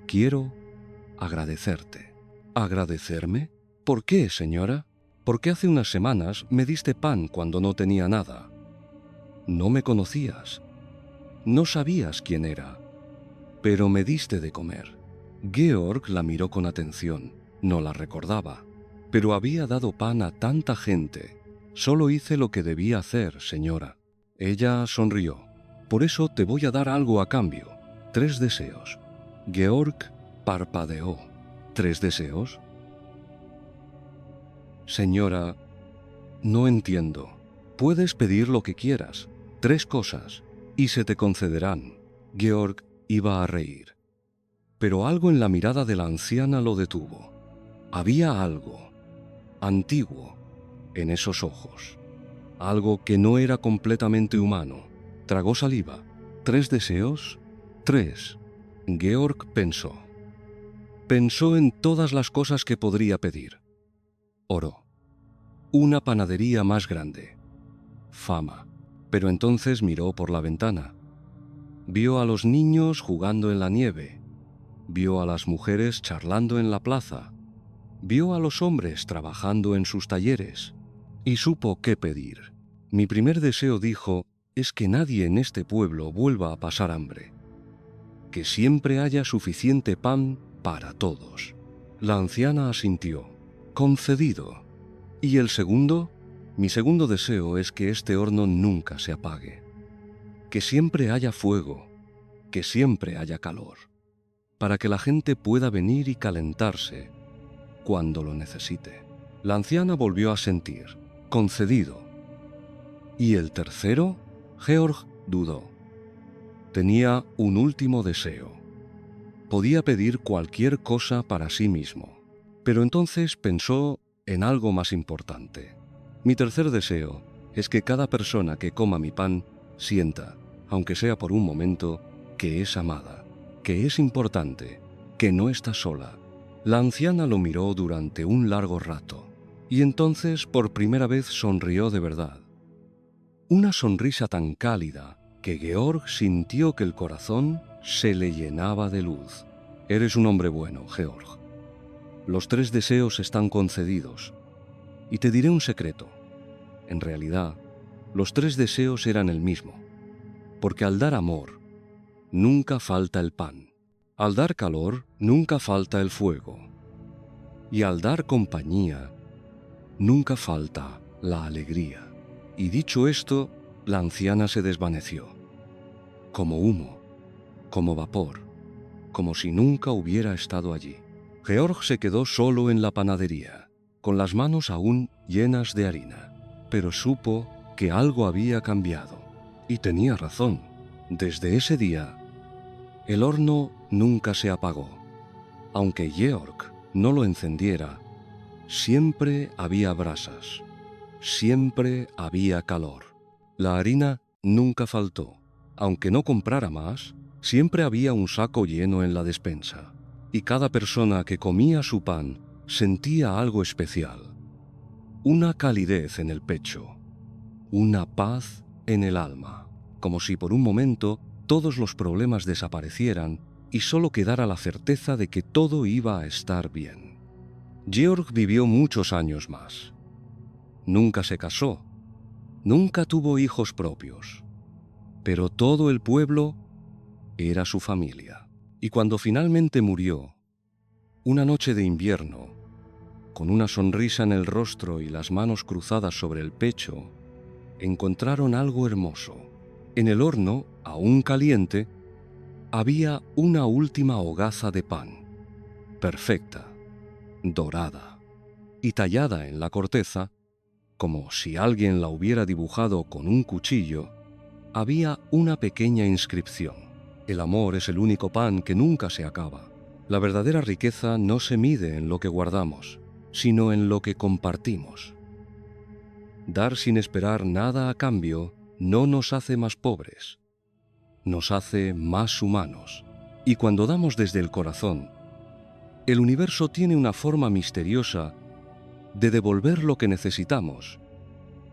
«Quiero agradecerte». «¿Agradecerme? ¿Por qué, señora? Porque hace unas semanas me diste pan cuando no tenía nada. No me conocías. No sabías quién era, pero me diste de comer». Georg la miró con atención. No la recordaba, pero había dado pan a tanta gente. «Solo hice lo que debía hacer, señora». Ella sonrió. «Por eso te voy a dar algo a cambio. 3 deseos». Georg parpadeó. «¿3 deseos? Señora, no entiendo. Puedes pedir lo que quieras, 3 cosas, y se te concederán». Georg iba a reír, pero algo en la mirada de la anciana lo detuvo. Había algo antiguo en esos ojos, algo que no era completamente humano. Tragó saliva. «¿3 deseos? 3. Georg pensó. Pensó en todas las cosas que podría pedir. Oro. Una panadería más grande. Fama. Pero entonces miró por la ventana. Vio a los niños jugando en la nieve. Vio a las mujeres charlando en la plaza. Vio a los hombres trabajando en sus talleres. Y supo qué pedir. «Mi primer deseo», dijo, «es que nadie en este pueblo vuelva a pasar hambre. Que siempre haya suficiente pan para todos». La anciana asintió. «Concedido». «¿Y el segundo?» «Mi segundo deseo es que este horno nunca se apague. Que siempre haya fuego, que siempre haya calor, para que la gente pueda venir y calentarse cuando lo necesite». La anciana volvió a asentir. «Concedido». «¿Y el tercero?» Georg dudó. Tenía un último deseo. Podía pedir cualquier cosa para sí mismo, pero entonces pensó en algo más importante. «Mi tercer deseo es que cada persona que coma mi pan sienta, aunque sea por un momento, que es amada, que es importante, que no está sola. La anciana lo miró durante un largo rato, y entonces por primera vez sonrió de verdad. Una sonrisa tan cálida que Georg sintió que el corazón se le llenaba de luz. Eres un hombre bueno, Georg. Los 3 deseos están concedidos. Y te diré un secreto. En realidad, los 3 deseos eran el mismo. Porque al dar amor, nunca falta el pan. Al dar calor, nunca falta el fuego. Y al dar compañía, nunca falta la alegría. Y dicho esto, la anciana se desvaneció. Como humo, como vapor, como si nunca hubiera estado allí. Georg se quedó solo en la panadería, con las manos aún llenas de harina, pero supo que algo había cambiado. Y tenía razón. Desde ese día, el horno nunca se apagó. Aunque Georg no lo encendiera, siempre había brasas, siempre había calor. La harina nunca faltó. Aunque no comprara más, siempre había un saco lleno en la despensa. Y cada persona que comía su pan sentía algo especial. Una calidez en el pecho, una paz en el alma, como si por un momento todos los problemas desaparecieran y solo quedara la certeza de que todo iba a estar bien. Georg vivió muchos años más. Nunca se casó, nunca tuvo hijos propios, pero todo el pueblo era su familia. Y cuando finalmente murió, una noche de invierno, con una sonrisa en el rostro y las manos cruzadas sobre el pecho, encontraron algo hermoso. En el horno, aún caliente, había una última hogaza de pan, perfecta, dorada y tallada en la corteza, como si alguien la hubiera dibujado con un cuchillo, había una pequeña inscripción. El amor es el único pan que nunca se acaba. La verdadera riqueza no se mide en lo que guardamos, sino en lo que compartimos. Dar sin esperar nada a cambio no nos hace más pobres, nos hace más humanos. Y cuando damos desde el corazón, el universo tiene una forma misteriosa de devolver lo que necesitamos,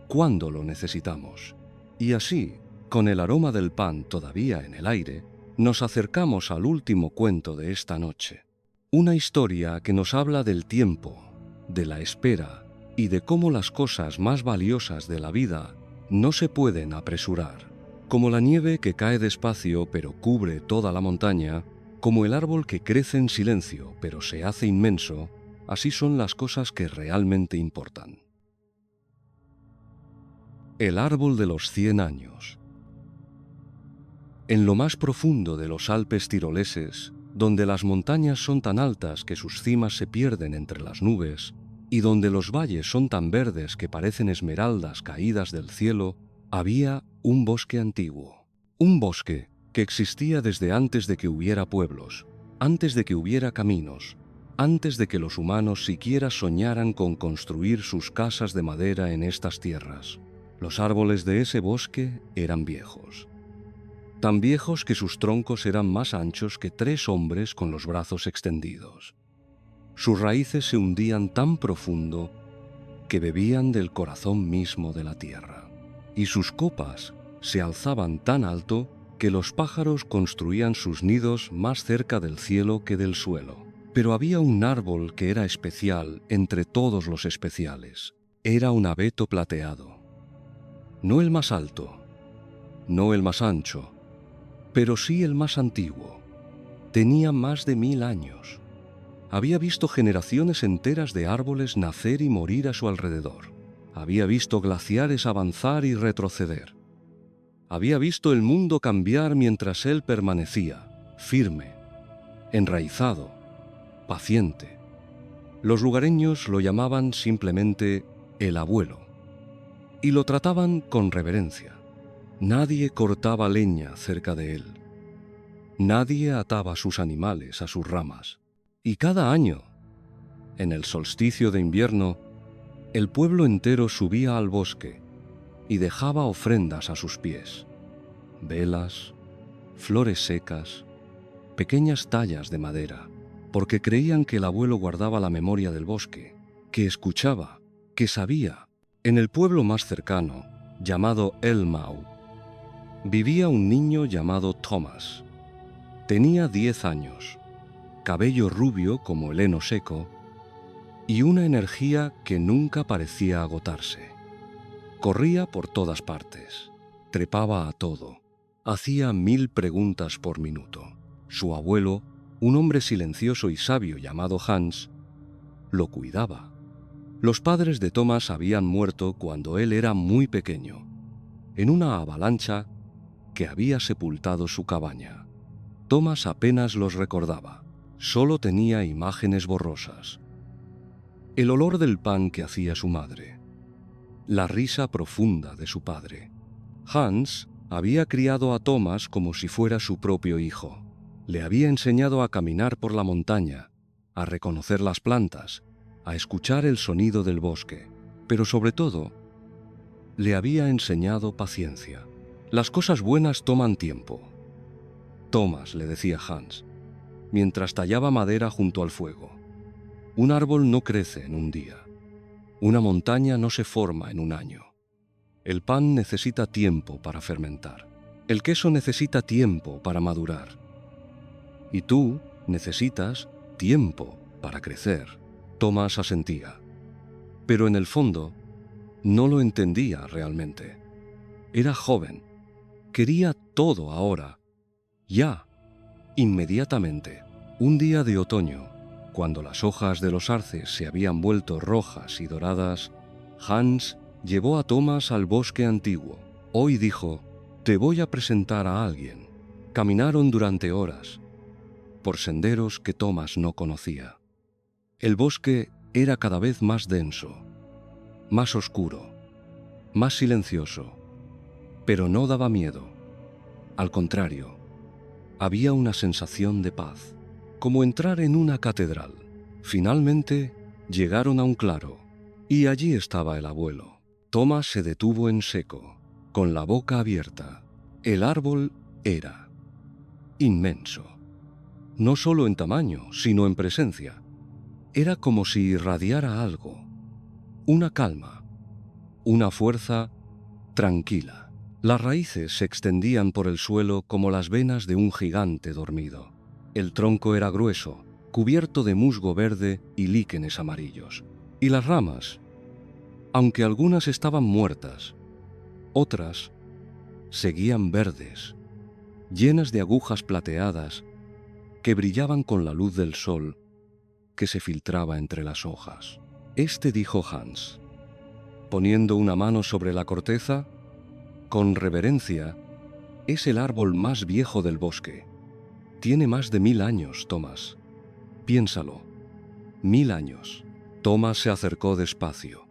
cuando lo necesitamos. Y así, con el aroma del pan todavía en el aire, nos acercamos al último cuento de esta noche. Una historia que nos habla del tiempo, de la espera y de cómo las cosas más valiosas de la vida no se pueden apresurar. Como la nieve que cae despacio pero cubre toda la montaña, como el árbol que crece en silencio pero se hace inmenso, así son las cosas que realmente importan. El árbol de los 100 años. En lo más profundo de los Alpes tiroleses, donde las montañas son tan altas que sus cimas se pierden entre las nubes, y donde los valles son tan verdes que parecen esmeraldas caídas del cielo, había un bosque antiguo. Un bosque que existía desde antes de que hubiera pueblos, antes de que hubiera caminos, antes de que los humanos siquiera soñaran con construir sus casas de madera en estas tierras. Los árboles de ese bosque eran viejos. Tan viejos que sus troncos eran más anchos que 3 hombres con los brazos extendidos. Sus raíces se hundían tan profundo que bebían del corazón mismo de la tierra. Y sus copas se alzaban tan alto que los pájaros construían sus nidos más cerca del cielo que del suelo. Pero había un árbol que era especial entre todos los especiales. Era un abeto plateado. No el más alto, no el más ancho, pero sí el más antiguo. Tenía más de 1000 años. Había visto generaciones enteras de árboles nacer y morir a su alrededor. Había visto glaciares avanzar y retroceder. Había visto el mundo cambiar mientras él permanecía, firme, enraizado, paciente. Los lugareños lo llamaban simplemente el abuelo y lo trataban con reverencia. Nadie cortaba leña cerca de él. Nadie ataba sus animales a sus ramas. Y cada año, en el solsticio de invierno, el pueblo entero subía al bosque y dejaba ofrendas a sus pies. Velas, flores secas, pequeñas tallas de madera, porque creían que el abuelo guardaba la memoria del bosque, que escuchaba, que sabía. En el pueblo más cercano, llamado Elmau, vivía un niño llamado Thomas. Tenía 10 años, cabello rubio como el heno seco y una energía que nunca parecía agotarse. Corría por todas partes, trepaba a todo, hacía 1000 preguntas por minuto. Su abuelo, un hombre silencioso y sabio llamado Hans, lo cuidaba. Los padres de Thomas habían muerto cuando él era muy pequeño, en una avalancha que había sepultado su cabaña. Thomas apenas los recordaba, solo tenía imágenes borrosas. El olor del pan que hacía su madre, la risa profunda de su padre. Hans había criado a Thomas como si fuera su propio hijo. Le había enseñado a caminar por la montaña, a reconocer las plantas, a escuchar el sonido del bosque, pero sobre todo, le había enseñado paciencia. Las cosas buenas toman tiempo. Thomas, le decía Hans, mientras tallaba madera junto al fuego. Un árbol no crece en un día. Una montaña no se forma en un año. El pan necesita tiempo para fermentar. El queso necesita tiempo para madurar. Y tú necesitas tiempo para crecer. Thomas asentía, pero en el fondo no lo entendía realmente. Era joven, quería todo ahora, ya, inmediatamente. Un día de otoño, cuando las hojas de los arces se habían vuelto rojas y doradas, Hans llevó a Thomas al bosque antiguo. Hoy dijo, te voy a presentar a alguien. Caminaron durante horas, por senderos que Thomas no conocía. El bosque era cada vez más denso, más oscuro, más silencioso, pero no daba miedo. Al contrario, había una sensación de paz, como entrar en una catedral. Finalmente llegaron a un claro, y allí estaba el abuelo. Thomas se detuvo en seco, con la boca abierta. El árbol era inmenso, no solo en tamaño, sino en presencia. Era como si irradiara algo, una calma, una fuerza tranquila. Las raíces se extendían por el suelo como las venas de un gigante dormido. El tronco era grueso, cubierto de musgo verde y líquenes amarillos. Y las ramas, aunque algunas estaban muertas, otras seguían verdes, llenas de agujas plateadas que brillaban con la luz del sol que se filtraba entre las hojas. Dijo Hans, poniendo una mano sobre la corteza, con reverencia, es el árbol más viejo del bosque. Tiene más de 1000 años, Thomas. Piénsalo, 1000 años. Thomas se acercó despacio.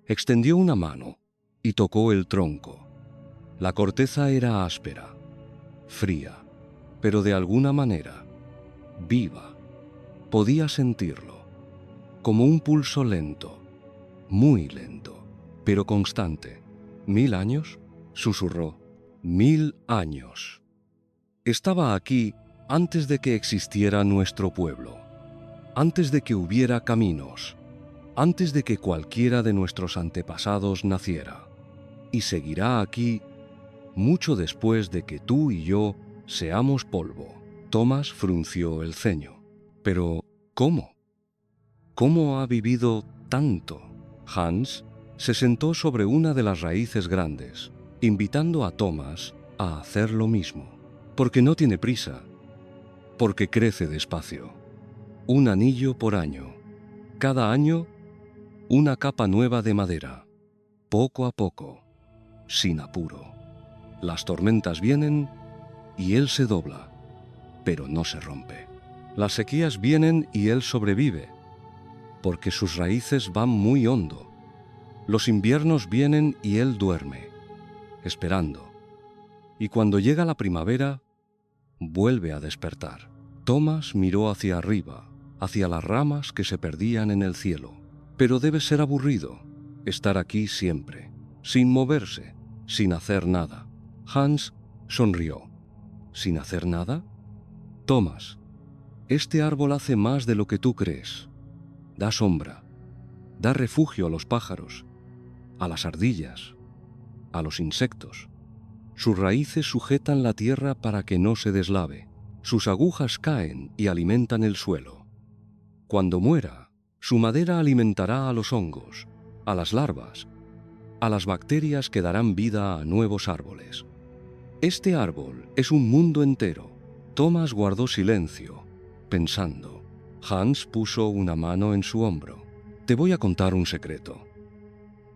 Extendió una mano y tocó el tronco. La corteza era áspera, fría, pero de alguna manera, viva. Podía sentirlo, como un pulso lento, muy lento, pero constante. ¿1000 años? Susurró. 1000 años. Estaba aquí antes de que existiera nuestro pueblo, antes de que hubiera caminos, antes de que cualquiera de nuestros antepasados naciera. Y seguirá aquí mucho después de que tú y yo seamos polvo. Thomas frunció el ceño. Pero, ¿cómo? ¿Cómo ha vivido tanto? Hans se sentó sobre una de las raíces grandes, invitando a Thomas a hacer lo mismo. Porque no tiene prisa, porque crece despacio. Un anillo por año. Cada año, una capa nueva de madera. Poco a poco, sin apuro. Las tormentas vienen y él se dobla, pero no se rompe. Las sequías vienen y él sobrevive, porque sus raíces van muy hondo. Los inviernos vienen y él duerme, esperando. Y cuando llega la primavera, vuelve a despertar. Thomas miró hacia arriba, hacia las ramas que se perdían en el cielo. Pero debe ser aburrido estar aquí siempre, sin moverse, sin hacer nada. Hans sonrió. sin hacer nada? Tomás, este árbol hace más de lo que tú crees. Da sombra, da refugio a los pájaros, a las ardillas, a los insectos. Sus raíces sujetan la tierra para que no se deslave. Sus agujas caen y alimentan el suelo. Cuando muera, su madera alimentará a los hongos, a las larvas, a las bacterias que darán vida a nuevos árboles. Este árbol es un mundo entero. Tomás guardó silencio, pensando. Hans puso una mano en su hombro. Te voy a contar un secreto.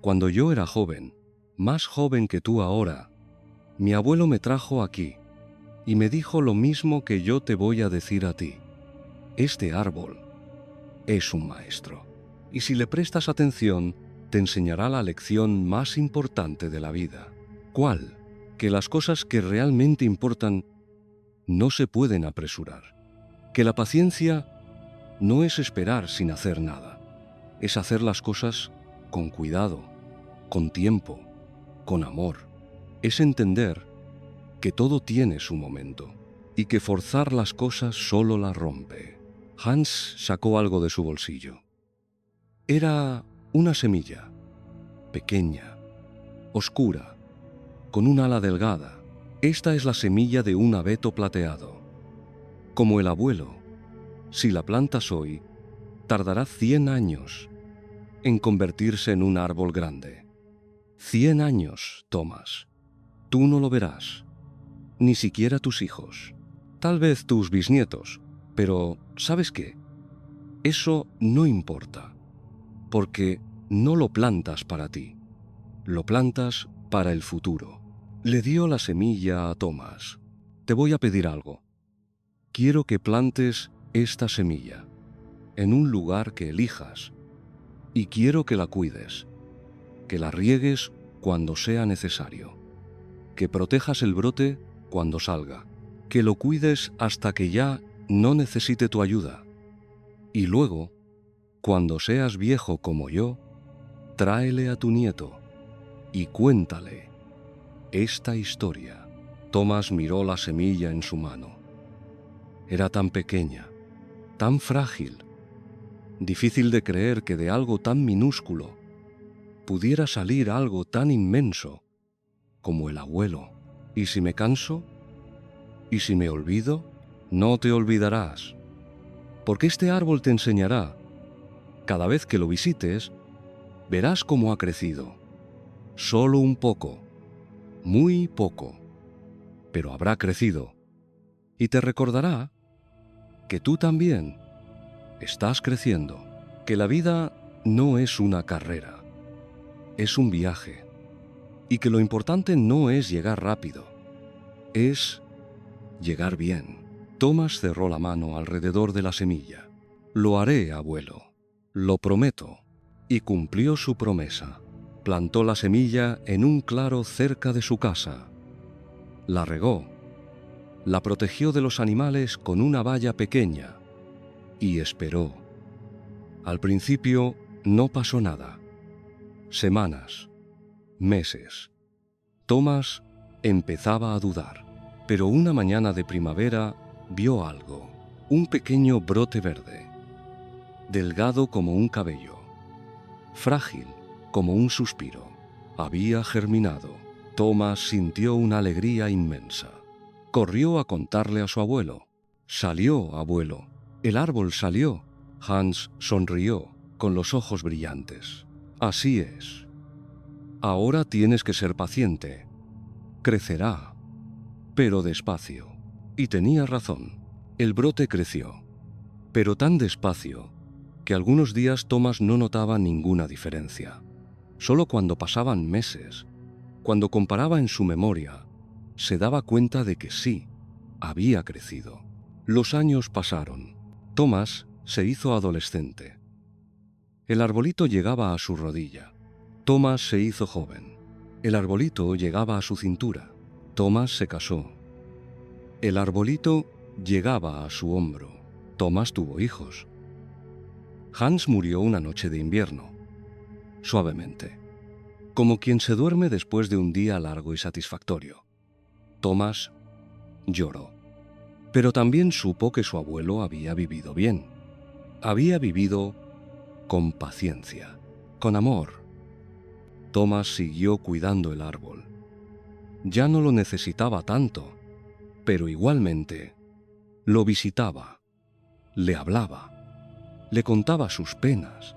Cuando yo era joven, más joven que tú ahora, mi abuelo me trajo aquí y me dijo lo mismo que yo te voy a decir a ti. Este árbol es un maestro. Y si le prestas atención, te enseñará la lección más importante de la vida. ¿Cuál? Que las cosas que realmente importan no se pueden apresurar. Que la paciencia no es esperar sin hacer nada. Es hacer las cosas con cuidado, con tiempo, con amor. Es entender que todo tiene su momento y que forzar las cosas solo las rompe. Hans sacó algo de su bolsillo. Era una semilla, pequeña, oscura, con un ala delgada. Esta es la semilla de un abeto plateado. Como el abuelo, si la plantas hoy, tardará 100 años en convertirse en un árbol grande. 100 años, Tomás. Tú no lo verás, ni siquiera tus hijos, tal vez tus bisnietos, pero ¿sabes qué? Eso no importa, porque no lo plantas para ti, lo plantas para el futuro. Le dio la semilla a Tomás. Te voy a pedir algo. Quiero que plantes esta semilla en un lugar que elijas y quiero que la cuides, que la riegues cuando sea necesario, que protejas el brote cuando salga, que lo cuides hasta que ya no necesite tu ayuda. Y luego, cuando seas viejo como yo, tráele a tu nieto y cuéntale esta historia. Tomás miró la semilla en su mano. Era tan pequeña, tan frágil, difícil de creer que de algo tan minúsculo pudiera salir algo tan inmenso como el abuelo. ¿Y si me canso? ¿Y si me olvido? No te olvidarás, porque este árbol te enseñará. Cada vez que lo visites, verás cómo ha crecido. Solo un poco, muy poco, pero habrá crecido. Y te recordará que tú también estás creciendo, que la vida no es una carrera, es un viaje, y que lo importante no es llegar rápido, es llegar bien. Tomás cerró la mano alrededor de la semilla. Lo haré, abuelo, lo prometo. Y cumplió su promesa. Plantó la semilla en un claro cerca de su casa. La regó, la protegió de los animales con una valla pequeña y esperó. Al principio no pasó nada. Semanas, meses. Tomás empezaba a dudar, pero una mañana de primavera vio algo, un pequeño brote verde, delgado como un cabello, frágil como un suspiro. Había germinado. Tomás sintió una alegría inmensa. Corrió a contarle a su abuelo. Salió, abuelo. El árbol salió. Hans sonrió, con los ojos brillantes. Así es. Ahora tienes que ser paciente. Crecerá, pero despacio. Y tenía razón. El brote creció, pero tan despacio que algunos días Tomás no notaba ninguna diferencia. Solo cuando pasaban meses, cuando comparaba en su memoria, se daba cuenta de que sí, había crecido. Los años pasaron. Tomás se hizo adolescente. El arbolito llegaba a su rodilla. Tomás se hizo joven. El arbolito llegaba a su cintura. Tomás se casó. El arbolito llegaba a su hombro. Tomás tuvo hijos. Hans murió una noche de invierno, suavemente, como quien se duerme después de un día largo y satisfactorio. Tomás lloró. Pero también supo que su abuelo había vivido bien. Había vivido con paciencia, con amor. Tomás siguió cuidando el árbol. Ya no lo necesitaba tanto, pero igualmente lo visitaba, le hablaba, le contaba sus penas,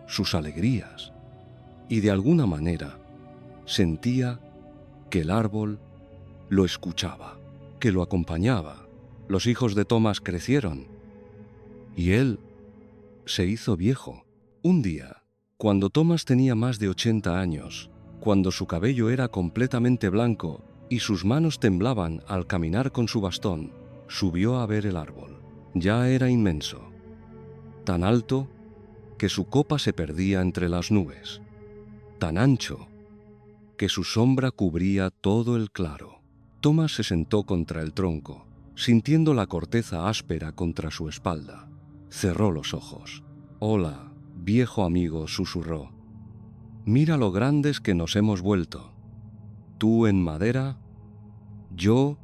sus alegrías, y de alguna manera sentía que el árbol lo escuchaba, que lo acompañaba. Los hijos de Tomás crecieron y él se hizo viejo. Un día, cuando Tomás tenía más de 80 años, cuando su cabello era completamente blanco y sus manos temblaban al caminar con su bastón, subió a ver el árbol. Ya era inmenso, tan alto que su copa se perdía entre las nubes, tan ancho que su sombra cubría todo el claro. Tomás se sentó contra el tronco, sintiendo la corteza áspera contra su espalda. Cerró los ojos. «Hola, viejo amigo», susurró. «Mira lo grandes que nos hemos vuelto. Tú en madera, yo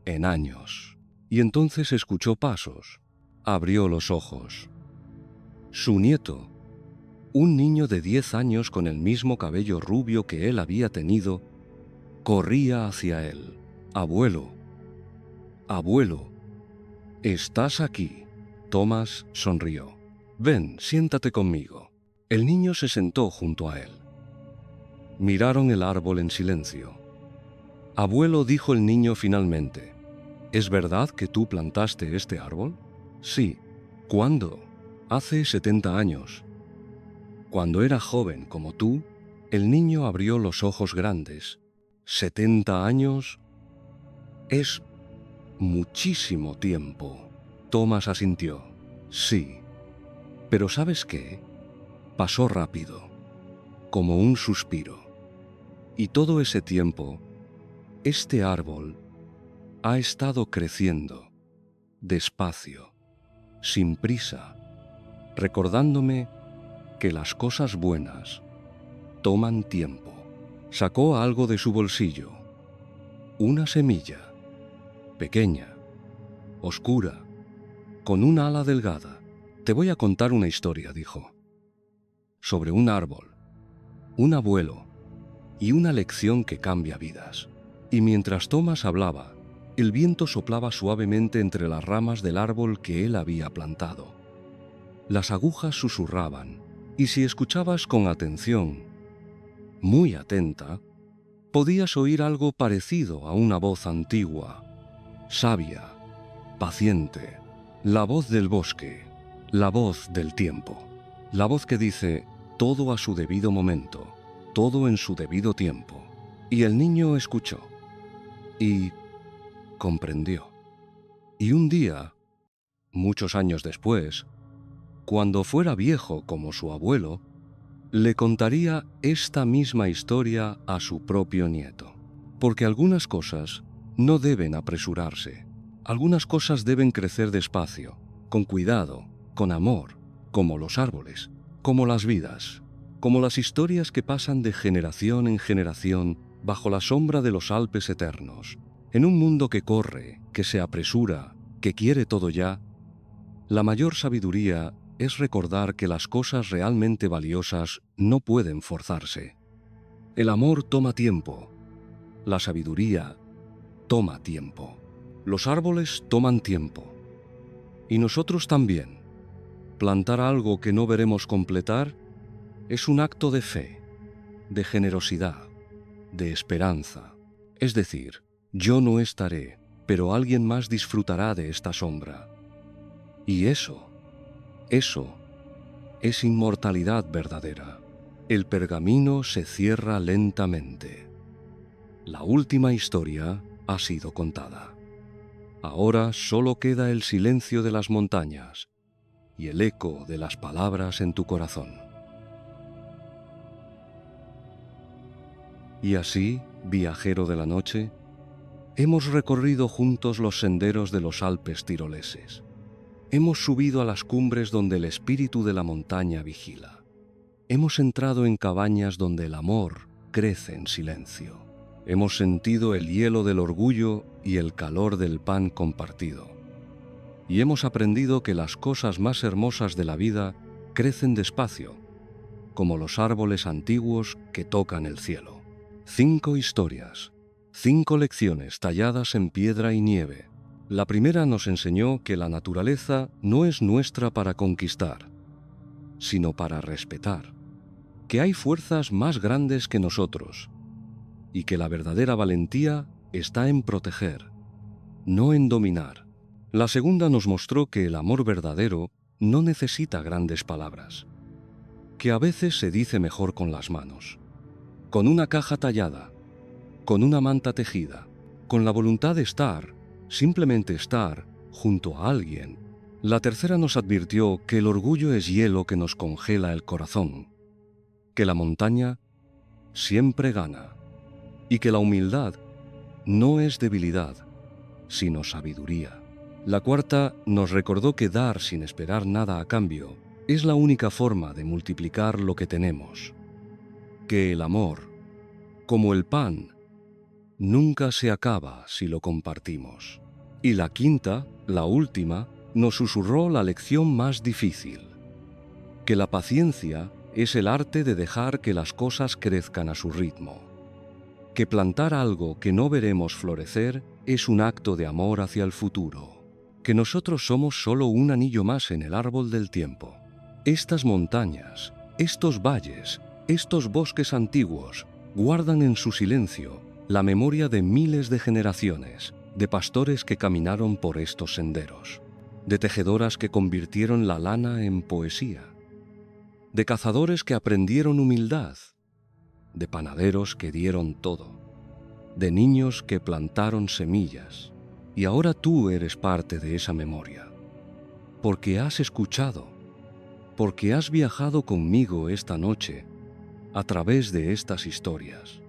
en años». Y entonces escuchó pasos. Abrió los ojos. Su nieto, un niño de 10 años con el mismo cabello rubio que él había tenido, corría hacia él. «Abuelo, abuelo, ¿estás aquí?» Tomás sonrió. «Ven, siéntate conmigo». El niño se sentó junto a él. Miraron el árbol en silencio. «Abuelo», dijo el niño finalmente, «¿es verdad que tú plantaste este árbol?» «Sí». «¿Cuándo?» «Hace 70 años». «Cuando era joven como tú». El niño abrió los ojos grandes. «¿70 años? Es muchísimo tiempo». Tomás asintió. «Sí. Pero ¿sabes qué? Pasó rápido, como un suspiro. Y todo ese tiempo, este árbol ha estado creciendo, despacio, sin prisa, recordándome que las cosas buenas toman tiempo». Sacó algo de su bolsillo, una semilla, pequeña, oscura, con un ala delgada. «Te voy a contar una historia», dijo, «sobre un árbol, un abuelo y una lección que cambia vidas». Y mientras Tomás hablaba, el viento soplaba suavemente entre las ramas del árbol que él había plantado. Las agujas susurraban, y si escuchabas con atención, muy atenta, podías oír algo parecido a una voz antigua, sabia, paciente, la voz del bosque, la voz del tiempo, la voz que dice todo a su debido momento, todo en su debido tiempo. Y el niño escuchó y comprendió. Y un día, muchos años después, cuando fuera viejo como su abuelo, le contaría esta misma historia a su propio nieto. Porque algunas cosas no deben apresurarse. Algunas cosas deben crecer despacio, con cuidado, con amor, como los árboles, como las vidas, como las historias que pasan de generación en generación bajo la sombra de los Alpes eternos. En un mundo que corre, que se apresura, que quiere todo ya, la mayor sabiduría es recordar que las cosas realmente valiosas no pueden forzarse. El amor toma tiempo, la sabiduría toma tiempo, los árboles toman tiempo, y nosotros también. Plantar algo que no veremos completar es un acto de fe, de generosidad, de esperanza. Es decir, yo no estaré, pero alguien más disfrutará de esta sombra. Y eso es inmortalidad verdadera. El pergamino se cierra lentamente. La última historia ha sido contada. Ahora solo queda el silencio de las montañas y el eco de las palabras en tu corazón. Y así, viajero de la noche, hemos recorrido juntos los senderos de los Alpes tiroleses. Hemos subido a las cumbres donde el espíritu de la montaña vigila. Hemos entrado en cabañas donde el amor crece en silencio. Hemos sentido el hielo del orgullo y el calor del pan compartido. Y hemos aprendido que las cosas más hermosas de la vida crecen despacio, como los árboles antiguos que tocan el cielo. 5 historias, 5 lecciones talladas en piedra y nieve. La primera nos enseñó que la naturaleza no es nuestra para conquistar, sino para respetar. Que hay fuerzas más grandes que nosotros, y que la verdadera valentía está en proteger, no en dominar. La segunda nos mostró que el amor verdadero no necesita grandes palabras, que a veces se dice mejor con las manos, con una caja tallada, con una manta tejida, con la voluntad de estar, simplemente estar, junto a alguien. La tercera nos advirtió que el orgullo es hielo que nos congela el corazón, que la montaña siempre gana, y que la humildad no es debilidad, sino sabiduría. La cuarta nos recordó que dar sin esperar nada a cambio es la única forma de multiplicar lo que tenemos, que el amor, como el pan, nunca se acaba si lo compartimos. Y la quinta, la última, nos susurró la lección más difícil, que la paciencia es el arte de dejar que las cosas crezcan a su ritmo, que plantar algo que no veremos florecer es un acto de amor hacia el futuro, que nosotros somos solo un anillo más en el árbol del tiempo. Estas montañas, estos valles, estos bosques antiguos guardan en su silencio la memoria de miles de generaciones, de pastores que caminaron por estos senderos, de tejedoras que convirtieron la lana en poesía, de cazadores que aprendieron humildad, de panaderos que dieron todo, de niños que plantaron semillas. Y ahora tú eres parte de esa memoria, porque has escuchado, porque has viajado conmigo esta noche a través de estas historias.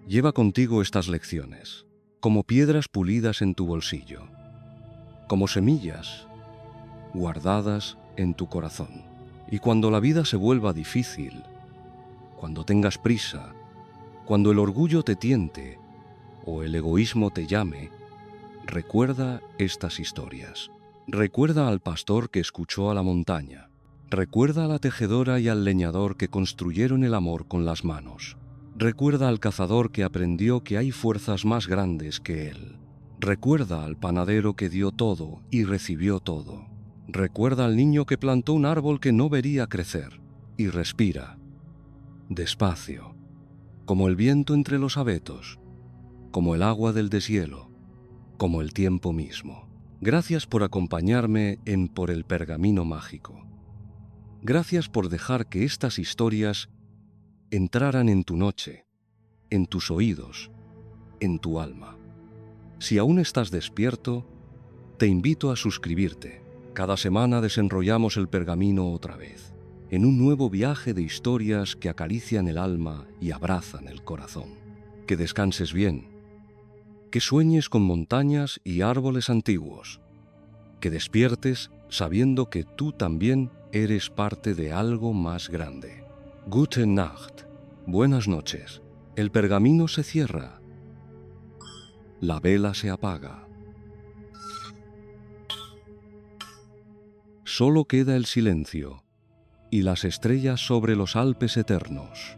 Lleva contigo estas lecciones, como piedras pulidas en tu bolsillo, como semillas guardadas en tu corazón. Y cuando la vida se vuelva difícil, cuando tengas prisa, cuando el orgullo te tiente o el egoísmo te llame, recuerda estas historias. Recuerda al pastor que escuchó a la montaña. Recuerda a la tejedora y al leñador que construyeron el amor con las manos. Recuerda al cazador que aprendió que hay fuerzas más grandes que él. Recuerda al panadero que dio todo y recibió todo. Recuerda al niño que plantó un árbol que no vería crecer. Y respira, despacio, como el viento entre los abetos, como el agua del deshielo, como el tiempo mismo. Gracias por acompañarme en Por el Pergamino Mágico. Gracias por dejar que estas historias entraran en tu noche, en tus oídos, en tu alma. Si aún estás despierto, te invito a suscribirte. Cada semana desenrollamos el pergamino otra vez, en un nuevo viaje de historias que acarician el alma y abrazan el corazón. Que descanses bien. Que sueñes con montañas y árboles antiguos, que despiertes sabiendo que tú también eres parte de algo más grande. Gute Nacht, buenas noches. El pergamino se cierra, la vela se apaga. Solo queda el silencio y las estrellas sobre los Alpes eternos.